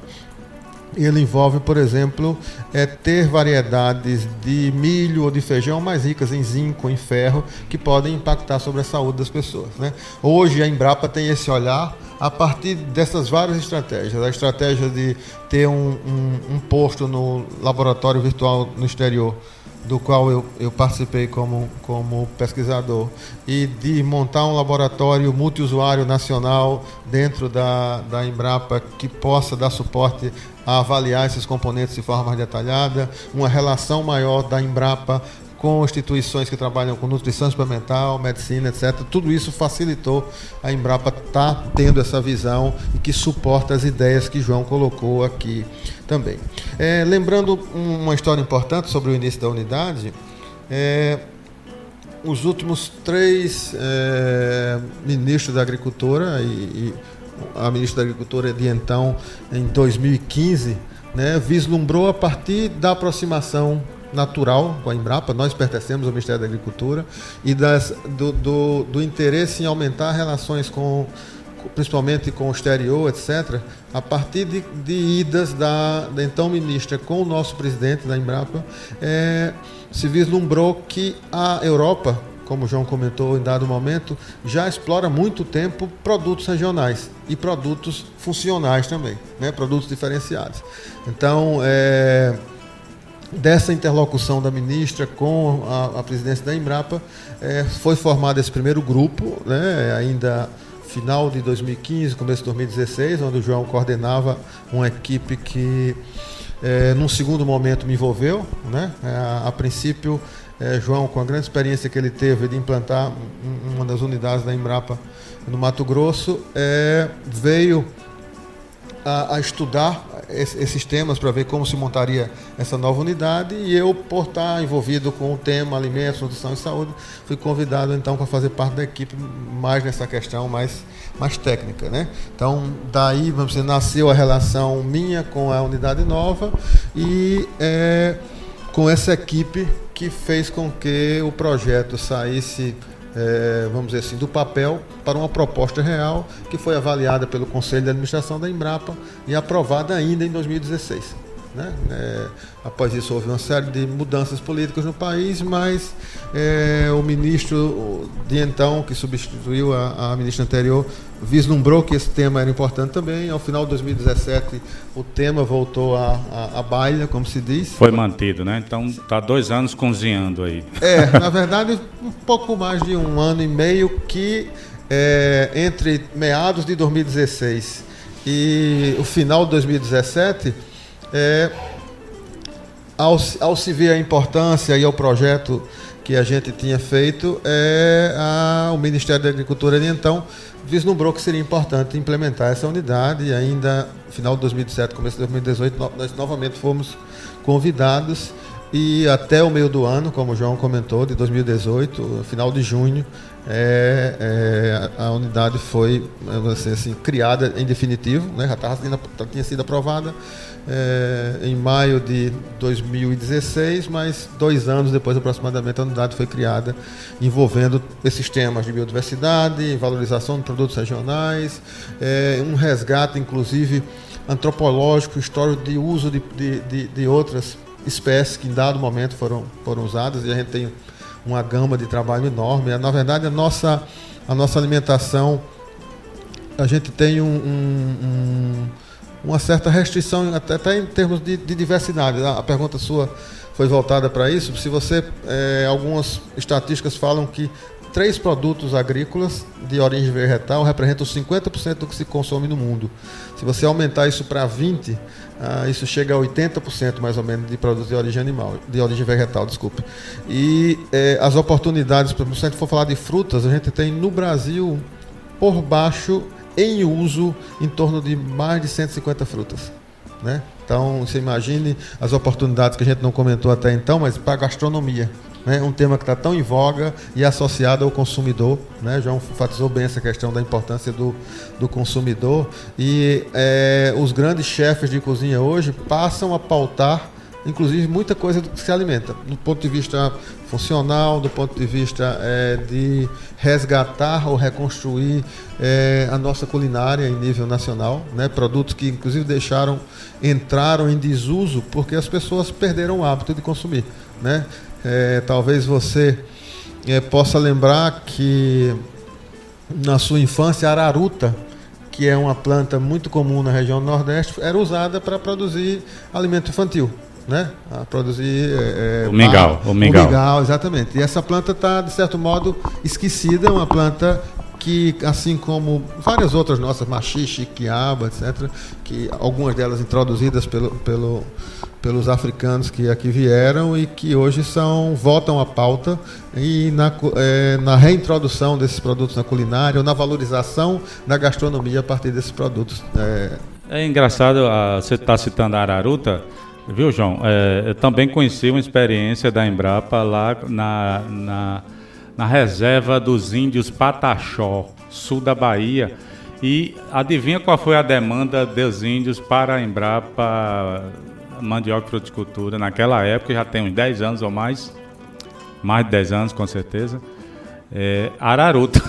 Ele envolve, por exemplo, ter variedades de milho ou de feijão mais ricas em zinco, em ferro, que podem impactar sobre a saúde das pessoas, né? Hoje a Embrapa tem esse olhar a partir dessas várias estratégias. A estratégia de ter um posto no laboratório virtual no exterior, do qual eu participei como pesquisador, e de montar um laboratório multiusuário nacional dentro da Embrapa que possa dar suporte a avaliar esses componentes de forma mais detalhada, uma relação maior da Embrapa com instituições que trabalham com nutrição suplementar, medicina, etc. Tudo isso facilitou a Embrapa estar tendo essa visão e que suporta as ideias que João colocou aqui também. Lembrando uma história importante sobre o início da unidade, os últimos 3 ministros da Agricultura e a ministra da Agricultura de então, em 2015, né, vislumbrou a partir da aproximação natural com a Embrapa, nós pertencemos ao Ministério da Agricultura, e do interesse em aumentar relações principalmente com o exterior, etc., a partir de idas da então ministra com o nosso presidente da Embrapa, se vislumbrou que a Europa, como o João comentou em dado momento, já explora há muito tempo produtos regionais e produtos funcionais também, né, produtos diferenciados. Então, dessa interlocução da ministra com a presidência da Embrapa, foi formado esse primeiro grupo, né, ainda final de 2015, começo de 2016, onde o João coordenava uma equipe que, num segundo momento, me envolveu, né? A princípio, João, com a grande experiência que ele teve de implantar uma das unidades da Embrapa no Mato Grosso, veio a estudar esses temas para ver como se montaria essa nova unidade, e eu, por estar envolvido com o tema alimentos, nutrição e saúde, fui convidado então para fazer parte da equipe mais nessa questão mais técnica, né? Então, daí, vamos dizer, nasceu a relação minha com a unidade nova e com essa equipe que fez com que o projeto saísse, vamos dizer assim, do papel para uma proposta real, que foi avaliada pelo Conselho de Administração da Embrapa e aprovada ainda em 2016. Né? Após isso houve uma série de mudanças políticas no país, mas o ministro de então, que substituiu a ministra anterior, vislumbrou que esse tema era importante também. Ao final de 2017 o tema voltou à baila, como se diz. Foi mantido, né? Então está 2 anos cozinhando aí. Na verdade um pouco mais de 1 ano e meio, que entre meados de 2016 e o final de 2017, ao se ver a importância e ao projeto que a gente tinha feito, o Ministério da Agricultura de então vislumbrou que seria importante implementar essa unidade, e ainda no final de 2017, começo de 2018, nós novamente fomos convidados, e até o meio do ano, como o João comentou, de 2018, final de junho, a unidade foi, assim, criada em definitivo, né? Já tinha sido aprovada em maio de 2016, mas 2 anos depois aproximadamente a unidade foi criada, envolvendo esses temas de biodiversidade, valorização de produtos regionais, um resgate inclusive antropológico, histórico de uso de outras espécies que em dado momento foram usadas, e a gente tem uma gama de trabalho enorme. Na verdade, a nossa alimentação, a gente tem uma certa restrição, até em termos de diversidade. A pergunta sua foi voltada para isso. Se você, algumas estatísticas falam que 3 produtos agrícolas de origem vegetal representam 50% do que se consome no mundo. Se você aumentar isso para 20%, isso chega a 80% mais ou menos de produtos de origem vegetal, desculpe. E as oportunidades, se a gente for falar de frutas, a gente tem no Brasil, por baixo, em uso, em torno de mais de 150 frutas, né? Então, você imagine as oportunidades que a gente não comentou até então, mas para a gastronomia, né? Um tema que está tão em voga e associado ao consumidor, né? João enfatizou bem essa questão da importância do consumidor, e os grandes chefes de cozinha hoje passam a pautar inclusive muita coisa que se alimenta, do ponto de vista funcional, do ponto de vista de resgatar ou reconstruir a nossa culinária em nível nacional, né? Produtos que inclusive entraram em desuso porque as pessoas perderam o hábito de consumir, né? Talvez você possa lembrar que na sua infância a araruta, que é uma planta muito comum na região do Nordeste, era usada para produzir alimento infantil, né? A produzir o mingau, exatamente. E essa planta está, de certo modo, esquecida, uma planta que, assim como várias outras nossas, maxixe, quiaba, etc., que algumas delas introduzidas pelos africanos que aqui vieram e que hoje voltam à pauta e na reintrodução desses produtos na culinária ou na valorização da gastronomia a partir desses produtos. É engraçado, você está citando a araruta, viu, João? Eu também conheci uma experiência da Embrapa lá na reserva dos índios Pataxó, sul da Bahia. E adivinha qual foi a demanda dos índios para a Embrapa Mandioca e Fruticultura naquela época? Já tem uns 10 anos ou mais de 10 anos com certeza. Araruta.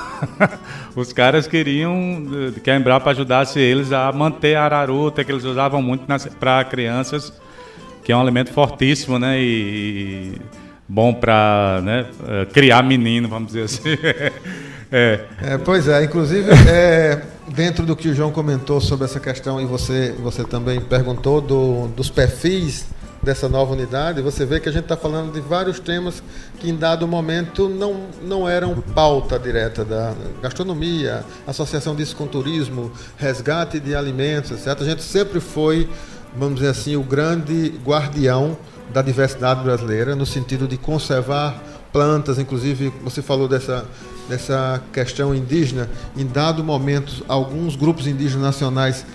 Os caras queriam que a Embrapa ajudasse eles a manter a araruta, que eles usavam muito para crianças, que é um alimento fortíssimo, né? E bom para, né, criar menino, vamos dizer assim. Pois é, inclusive dentro do que o João comentou sobre essa questão, e você também perguntou dos perfis dessa nova unidade, você vê que a gente está falando de vários temas que em dado momento não eram pauta direta da gastronomia, associação disso com turismo, resgate de alimentos, etc. A gente sempre foi, vamos dizer assim, o grande guardião da diversidade brasileira, no sentido de conservar plantas. Inclusive você falou dessa questão indígena. Em dado momento, alguns grupos indígenas nacionais,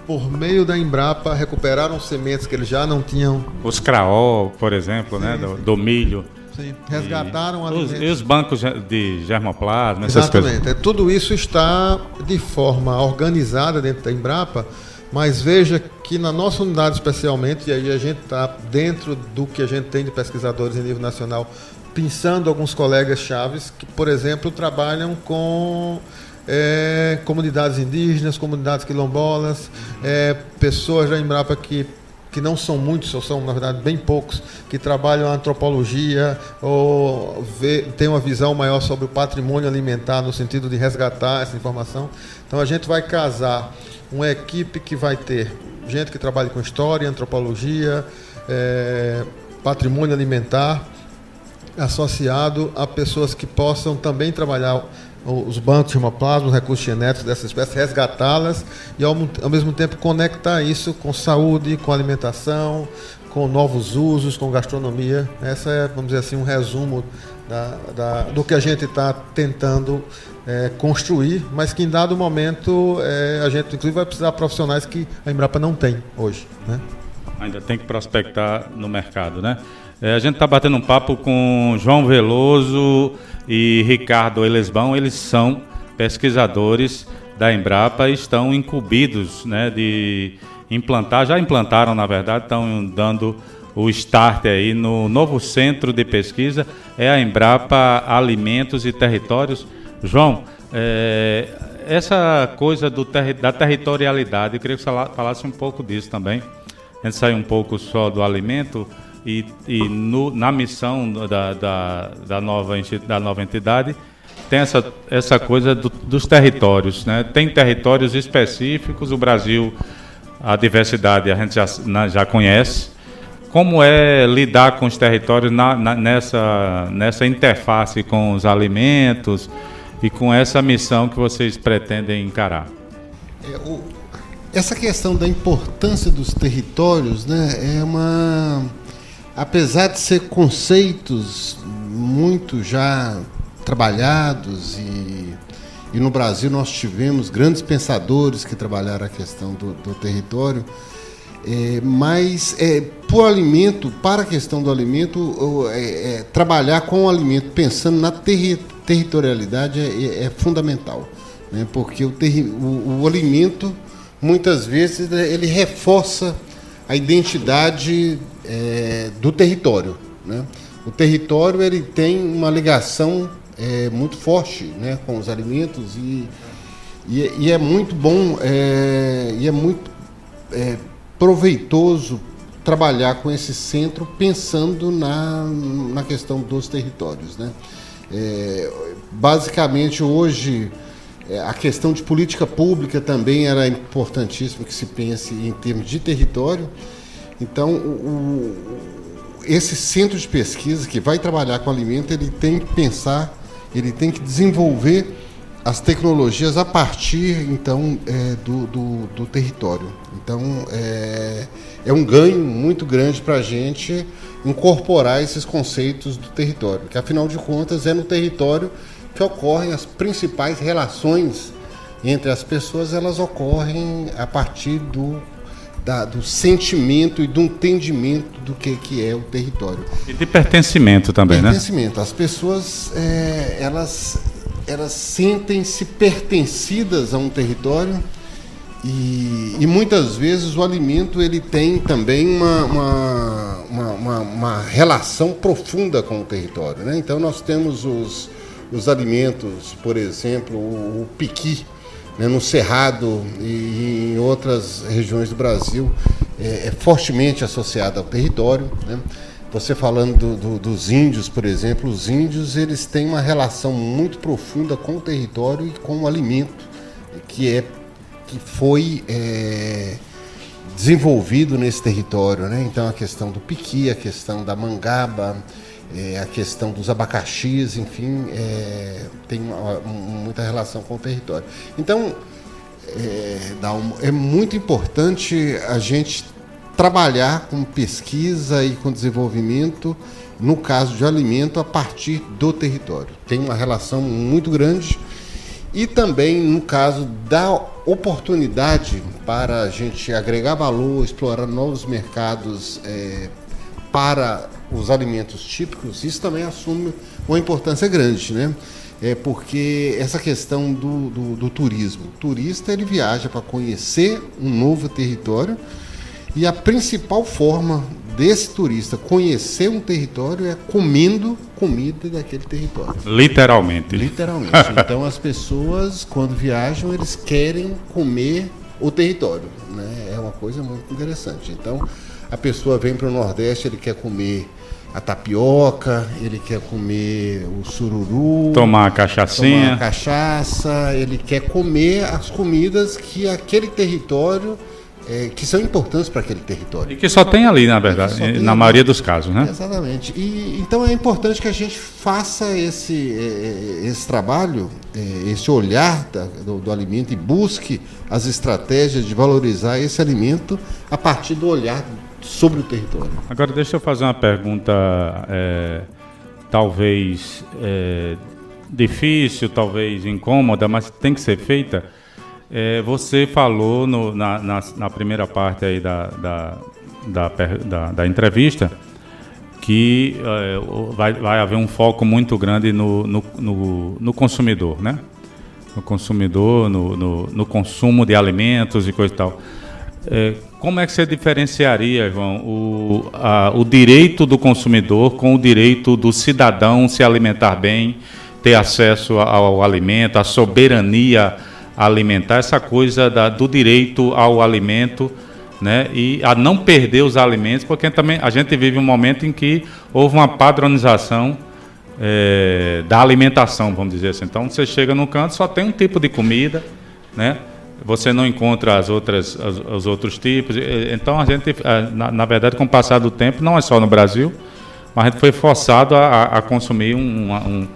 por meio da Embrapa, recuperaram sementes que eles já não tinham. Os craó, por exemplo, sim, né, do milho. Sim, resgataram alimentos. E os bancos de germoplasma, essas coisas. Exatamente. Tudo isso está de forma organizada dentro da Embrapa, mas veja que na nossa unidade especialmente, e aí a gente está dentro do que a gente tem de pesquisadores em nível nacional, pensando alguns colegas chaves que, por exemplo, trabalham com comunidades indígenas, comunidades quilombolas, pessoas da Embrapa que não são muitos, ou são, na verdade, bem poucos, que trabalham a antropologia ou têm uma visão maior sobre o patrimônio alimentar, no sentido de resgatar essa informação. Então, a gente vai casar uma equipe que vai ter gente que trabalha com história, antropologia, patrimônio alimentar, associado a pessoas que possam também trabalhar os bancos de germoplasma, os recursos genéticos dessas espécies, resgatá-las e, ao mesmo tempo, conectar isso com saúde, com alimentação, com novos usos, com gastronomia. Essa é, vamos dizer assim, um resumo do que a gente está tentando construir, mas que em dado momento a gente, inclusive, vai precisar de profissionais que a Embrapa não tem hoje, né? Ainda tem que prospectar no mercado, né? A gente está batendo um papo com João Veloso e Ricardo Elesbão. Eles são pesquisadores da Embrapa e estão incumbidos, né, de implantar, já implantaram, na verdade, estão dando o start aí no novo centro de pesquisa, é a Embrapa Alimentos e Territórios. João, essa coisa da territorialidade, eu queria que você falasse um pouco disso também. A gente saiu um pouco só do alimento e na missão da nova entidade tem essa coisa dos territórios, né? Tem territórios específicos, o Brasil, a diversidade a gente já conhece. Como é lidar com os territórios nessa interface com os alimentos e com essa missão que vocês pretendem encarar? Essa questão da importância dos territórios, né, apesar de ser conceitos muito já trabalhados, e no Brasil nós tivemos grandes pensadores que trabalharam a questão do território, mas para a questão do alimento, trabalhar com o alimento pensando na territorialidade é fundamental, né, porque o alimento, muitas vezes, ele reforça a identidade do território, né? O território ele tem uma ligação muito forte, né, com os alimentos e é muito bom e é muito proveitoso trabalhar com esse centro pensando na questão dos territórios, né? Basicamente hoje a questão de política pública também era importantíssimo que se pense em termos de território. Então esse centro de pesquisa que vai trabalhar com alimento, ele tem que pensar, ele tem que desenvolver as tecnologias a partir, então, do território. Então, é um ganho muito grande para a gente incorporar esses conceitos do território, que, afinal de contas, é no território que ocorrem as principais relações entre as pessoas, elas ocorrem a partir do sentimento e do entendimento do que é o território. E de pertencimento também, pertencimento. Né? As pessoas, elas sentem-se pertencidas a um território e muitas vezes o alimento ele tem também uma relação profunda com o território, né? Então nós temos os alimentos, por exemplo, o piqui, né, no Cerrado e em outras regiões do Brasil, é fortemente associado ao território, né? Você falando dos índios, por exemplo, os índios eles têm uma relação muito profunda com o território e com o alimento que foi desenvolvido nesse território, né? Então a questão do piqui, a questão da mangaba, a questão dos abacaxis, enfim, tem muita relação com o território. Então, é muito importante a gente trabalhar com pesquisa e com desenvolvimento, no caso de alimento, a partir do território. Tem uma relação muito grande e também no caso da oportunidade para a gente agregar valor, explorar novos mercados para os alimentos típicos, isso também assume uma importância grande, né? Porque essa questão do turismo. O turista ele viaja para conhecer um novo território e a principal forma desse turista conhecer um território é comendo comida daquele território. Literalmente. Literalmente. Então as pessoas, quando viajam, eles querem comer o território, né? É uma coisa muito interessante. Então a pessoa vem para o Nordeste, ele quer comer a tapioca, ele quer comer o sururu, tomar a cachaçinha, tomar a cachaça, ele quer comer as comidas que aquele território, que são importantes para aquele território. E que só tem ali, na verdade, na maioria dos casos, né? Exatamente. E então é importante que a gente faça esse trabalho, esse olhar do alimento e busque as estratégias de valorizar esse alimento a partir do olhar sobre o território. Agora deixa eu fazer uma pergunta, talvez difícil, talvez incômoda, mas tem que ser feita. Você falou na primeira parte aí da entrevista que vai haver um foco muito grande no consumidor, né? No consumidor, no consumo de alimentos e coisa e tal. Como é que você diferenciaria, João, o direito do consumidor com o direito do cidadão se alimentar bem, ter acesso ao alimento, à soberania alimentar, essa coisa do direito ao alimento, né, e a não perder os alimentos, porque também a gente vive um momento em que houve uma padronização da alimentação, vamos dizer assim. Então você chega no canto, só tem um tipo de comida, né? Você não encontra os outros tipos. Então a gente, na verdade, com o passar do tempo, não é só no Brasil, mas a gente foi forçado a consumir um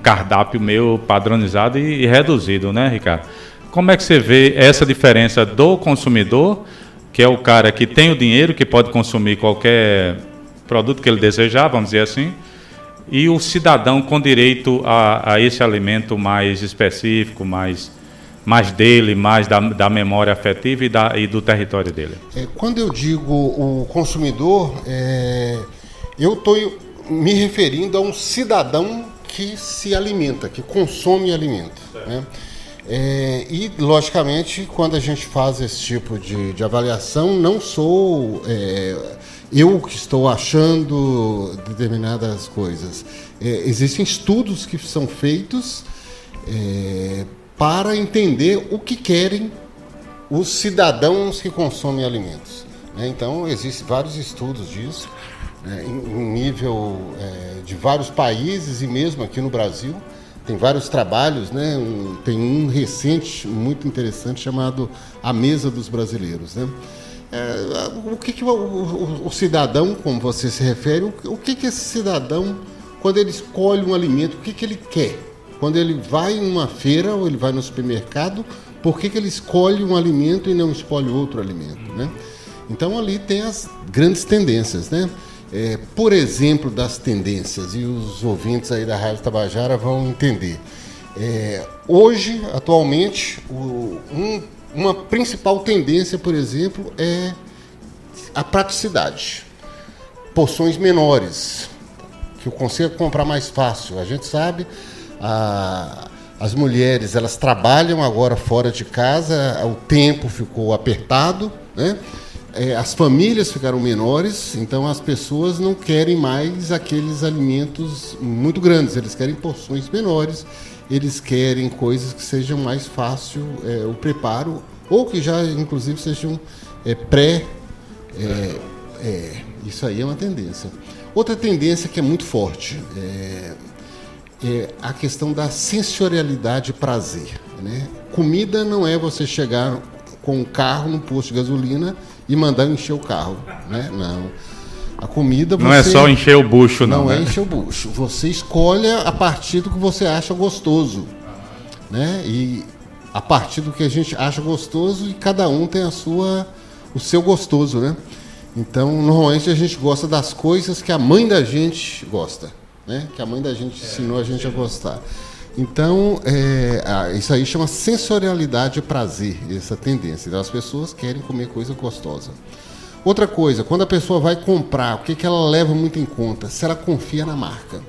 cardápio meio padronizado e reduzido, né, Ricardo? Como é que você vê essa diferença do consumidor, que é o cara que tem o dinheiro, que pode consumir qualquer produto que ele desejar, vamos dizer assim, e o cidadão com direito a esse alimento mais específico, mais dele, mais da memória afetiva e do território dele? Quando eu digo o consumidor, eu estou me referindo a um cidadão que se alimenta, que consome alimento, né? E, logicamente, quando a gente faz esse tipo de avaliação, não sou eu que estou achando determinadas coisas. Existem estudos que são feitos para entender o que querem os cidadãos que consomem alimentos. Então, existem vários estudos disso, em nível de vários países e mesmo aqui no Brasil. Tem vários trabalhos, né? Tem um recente, muito interessante, chamado A Mesa dos Brasileiros. Né? O que o cidadão, como você se refere, o que esse cidadão, quando ele escolhe um alimento, o que ele quer? Quando ele vai em uma feira ou ele vai no supermercado, por que ele escolhe um alimento e não escolhe outro alimento? Né? Então, ali tem as grandes tendências, né? Por exemplo, das tendências, e os ouvintes aí da Rádio Tabajara vão entender. Hoje, atualmente, uma principal tendência, por exemplo, é a praticidade. Porções menores, que eu consigo comprar mais fácil. A gente sabe, as mulheres, elas trabalham agora fora de casa, o tempo ficou apertado, né? As famílias ficaram menores, então as pessoas não querem mais aqueles alimentos muito grandes, eles querem porções menores, eles querem coisas que sejam mais fácil o preparo, ou que já, inclusive, sejam isso aí é uma tendência. Outra tendência que é muito forte é a questão da sensorialidade e prazer. Né? Comida não é você chegar com um carro no posto de gasolina e mandar encher o carro, né? Não. A comida não é só encher o bucho, não. Não né? é encher o bucho. Você escolhe a partir do que você acha gostoso, né? E a partir do que a gente acha gostoso, e cada um tem o seu gostoso, né? Então, normalmente a gente gosta das coisas que a mãe da gente gosta, né? Que a mãe da gente ensinou a gente a gostar. Então, isso aí chama sensorialidade e prazer, essa tendência. Então, as pessoas querem comer coisa gostosa. Outra coisa, quando a pessoa vai comprar, o que ela leva muito em conta? Se ela confia na marca.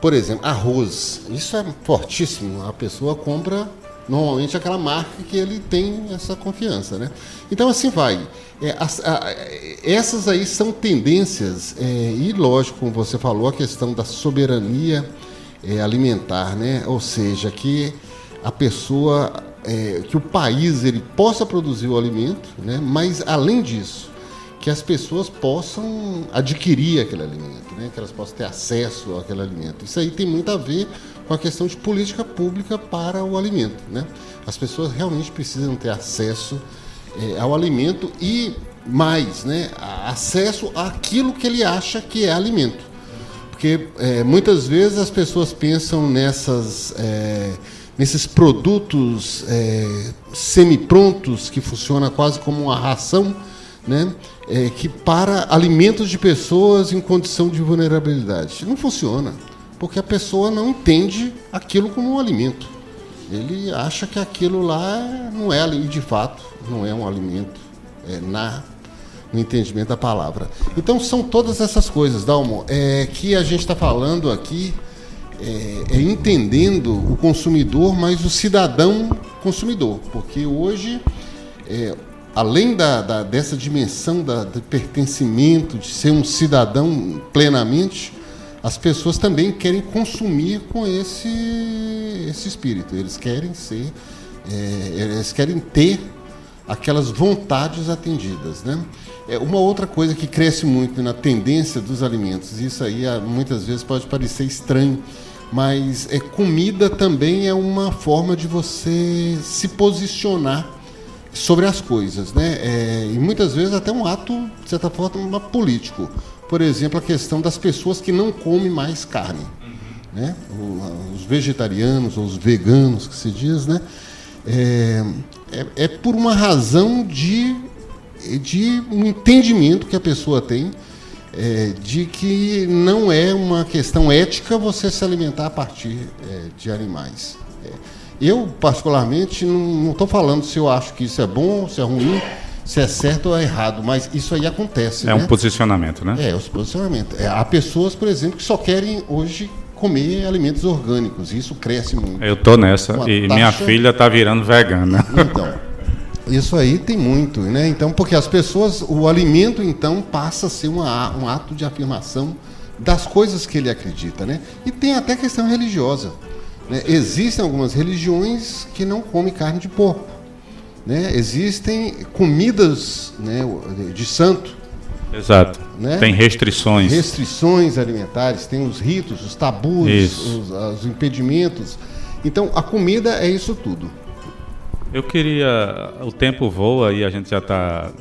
Por exemplo, arroz. Isso é fortíssimo. A pessoa compra, normalmente, aquela marca que ele tem essa confiança. Né? Então, assim vai. Essas aí são tendências, e lógico, como você falou, a questão da soberania alimentar, né? Ou seja, que a pessoa, que o país ele possa produzir o alimento, né? Mas além disso, que as pessoas possam adquirir aquele alimento, né? Que elas possam ter acesso àquele alimento. Isso aí tem muito a ver com a questão de política pública para o alimento, né? As pessoas realmente precisam ter acesso ao alimento e mais, né? Acesso àquilo que ele acha que é alimento. Porque muitas vezes as pessoas pensam nesses produtos semi-prontos que funcionam quase como uma ração, né? Que para alimentos de pessoas em condição de vulnerabilidade. Não funciona, porque a pessoa não entende aquilo como um alimento. Ele acha que aquilo lá não é, e de fato não é um alimento no entendimento da palavra. Então, são todas essas coisas, Dalmo, que a gente está falando aqui, entendendo o consumidor, mas o cidadão consumidor. Porque hoje, além dessa dimensão de pertencimento, de ser um cidadão plenamente, as pessoas também querem consumir com esse espírito. Eles querem eles querem ter aquelas vontades atendidas, né? Uma outra coisa que cresce muito na tendência dos alimentos, isso aí muitas vezes pode parecer estranho, mas comida também é uma forma de você se posicionar sobre as coisas, né? E muitas vezes até um ato, de certa forma, político. Por exemplo, a questão das pessoas que não comem mais carne, né? Os vegetarianos ou os veganos, que se diz, né? Por uma razão de um entendimento que a pessoa tem de que não é uma questão ética você se alimentar a partir de animais. Eu, particularmente, não estou falando se eu acho que isso é bom, se é ruim, se é certo ou é errado, mas isso aí acontece. Um posicionamento, né? O posicionamento. Há pessoas, por exemplo, que só querem hoje comer alimentos orgânicos. Isso cresce muito. Eu tô nessa e minha filha está virando vegana. Então, isso aí tem muito, né? Então, porque as pessoas, o alimento então passa a ser um ato de afirmação das coisas que ele acredita, né? E tem até questão religiosa, né? Existem algumas religiões que não comem carne de porco, né? Existem comidas, né, de santo. Exato. Né? Tem restrições. Restrições alimentares, tem os ritos, os tabus, os impedimentos. Então, a comida é isso tudo. Eu queria... O tempo voa e a gente já está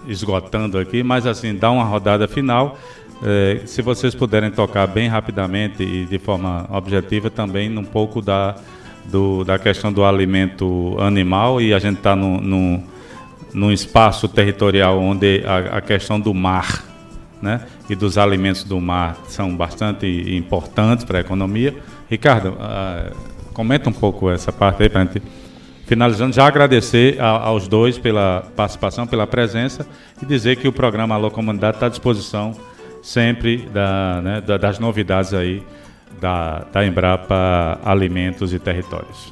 esgotando aqui, mas assim, dá uma rodada final. Se vocês puderem tocar bem rapidamente e de forma objetiva também um pouco da questão do alimento animal, e a gente está num espaço territorial onde a questão do mar, né, e dos alimentos do mar são bastante importantes para a economia. Ricardo, comenta um pouco essa parte aí para a gente, finalizando, já agradecer aos dois pela participação, pela presença, e dizer que o programa Alô Comunidade está à disposição sempre das novidades aí da Embrapa Alimentos e Territórios.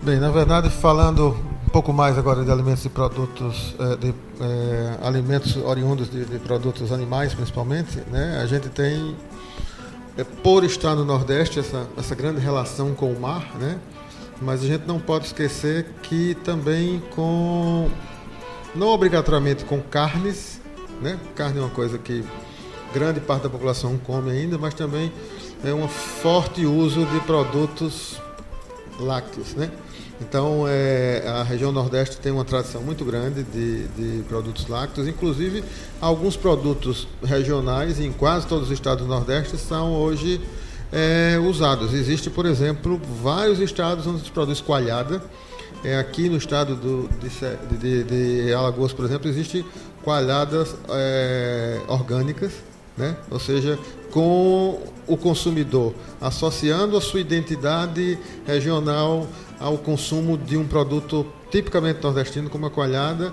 Bem, na verdade, falando um pouco mais agora de alimentos e produtos, alimentos oriundos de produtos animais, principalmente, né? A gente tem, por estar no Nordeste, essa grande relação com o mar, né? Mas a gente não pode esquecer que também não obrigatoriamente com carnes, né? Carne é uma coisa que grande parte da população come ainda, mas também é um forte uso de produtos lácteos, né? Então, a região Nordeste tem uma tradição muito grande de produtos lácteos. Inclusive, alguns produtos regionais em quase todos os estados do Nordeste são hoje usados. Existe, por exemplo, vários estados onde se produz coalhada. Aqui no estado de Alagoas, por exemplo, existem coalhadas orgânicas, né? Ou seja, com o consumidor associando a sua identidade regional ao consumo de um produto tipicamente nordestino, como a coalhada,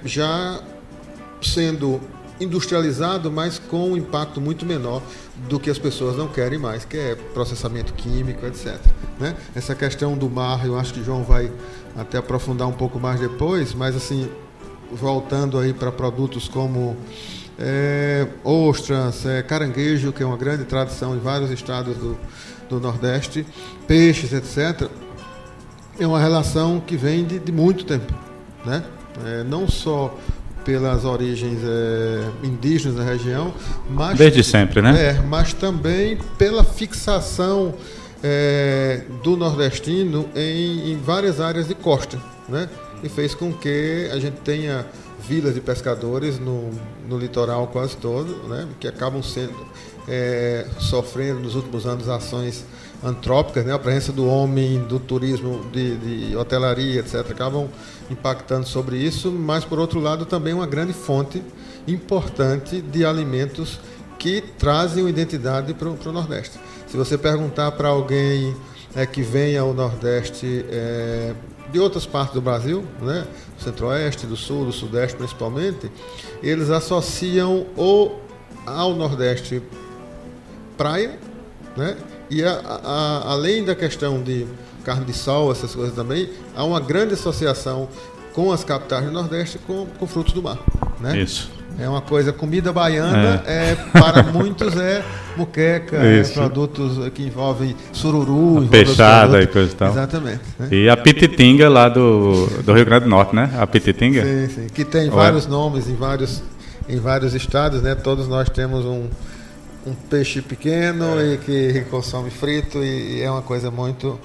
já sendo industrializado, mas com um impacto muito menor do que as pessoas não querem mais, que é processamento químico, etc. Né? Essa questão do mar, eu acho que o João vai até aprofundar um pouco mais depois, mas assim, voltando aí para produtos como ostras, caranguejo, que é uma grande tradição em vários estados do Nordeste, peixes, etc., é uma relação que vem de muito tempo, né? Não só pelas origens indígenas da região, mas desde sempre, né? Mas também pela fixação do nordestino em várias áreas de costa, né? E fez com que a gente tenha vilas de pescadores no litoral quase todo, né? Que acabam sofrendo nos últimos anos ações antrópicas, né? A presença do homem, do turismo, de hotelaria, etc., acabam impactando sobre isso, mas, por outro lado, também uma grande fonte importante de alimentos que trazem uma identidade para o Nordeste. Se você perguntar para alguém que vem ao Nordeste de outras partes do Brasil, né? Do Centro-Oeste, do Sul, do Sudeste principalmente, eles associam ao Nordeste praia, né? E além da questão de carne de sol, essas coisas também, há uma grande associação com as capitais do Nordeste com frutos do mar, né? Isso. É uma coisa, comida baiana, para muitos muqueca, produtos que envolvem sururu, peixada e coisa e tal. Exatamente. Né? E a pititinga lá do Rio Grande do Norte, né? A pititinga? Sim, que tem vários nomes em vários estados, né? Todos nós temos um peixe pequeno e que consome frito, e é uma coisa muito,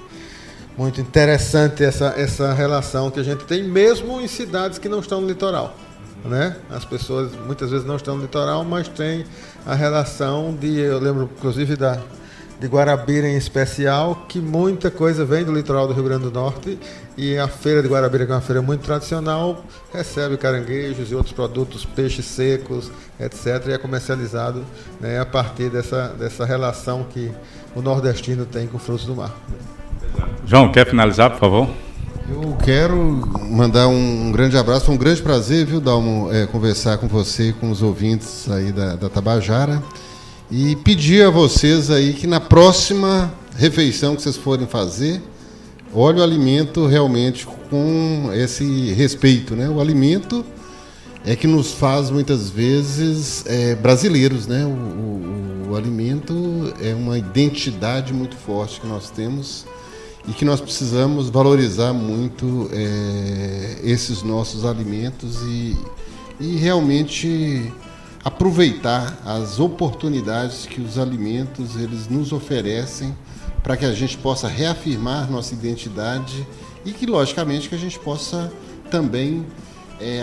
muito interessante essa relação que a gente tem, mesmo em cidades que não estão no litoral, né? As pessoas muitas vezes não estão no litoral, mas tem a relação eu lembro inclusive de Guarabira em especial, que muita coisa vem do litoral do Rio Grande do Norte, e a feira de Guarabira, que é uma feira muito tradicional, recebe caranguejos e outros produtos, peixes secos, etc., e é comercializado, né, a partir dessa relação que o nordestino tem com frutos do mar. João, quer finalizar, por favor? Eu quero mandar um grande abraço, foi um grande prazer, viu, Dalmo, conversar com você e com os ouvintes aí da Tabajara. E pedir a vocês aí que na próxima refeição que vocês forem fazer, olhe o alimento realmente com esse respeito, né? O alimento é que nos faz muitas vezes brasileiros, né? O alimento é uma identidade muito forte que nós temos e que nós precisamos valorizar muito esses nossos alimentos e realmente aproveitar as oportunidades que os alimentos eles nos oferecem para que a gente possa reafirmar nossa identidade e que, logicamente, que a gente possa também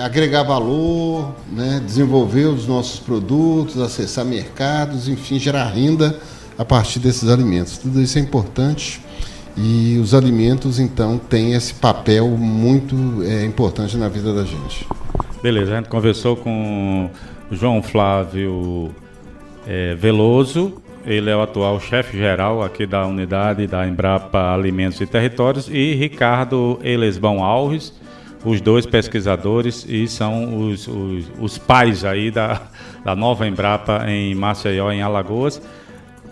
agregar valor, né, desenvolver os nossos produtos, acessar mercados, enfim, gerar renda a partir desses alimentos. Tudo isso é importante e os alimentos, então, têm esse papel muito importante na vida da gente. Beleza, a gente conversou com João Flávio Veloso. Ele é o atual chefe-geral aqui da unidade da Embrapa Alimentos e Territórios, e Ricardo Elesbão Alves, os dois pesquisadores e são os pais aí da nova Embrapa em Maceió, em Alagoas.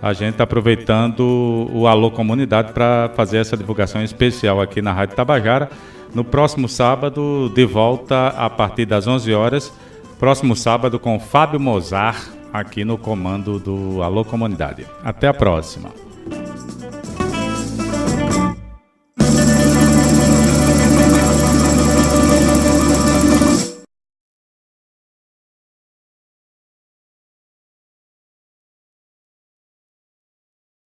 A gente está aproveitando o Alô Comunidade para fazer essa divulgação especial aqui na Rádio Tabajara. No próximo sábado, de volta a partir das 11 horas, próximo sábado com Fábio Mozart, aqui no comando do Alô Comunidade. Até a próxima.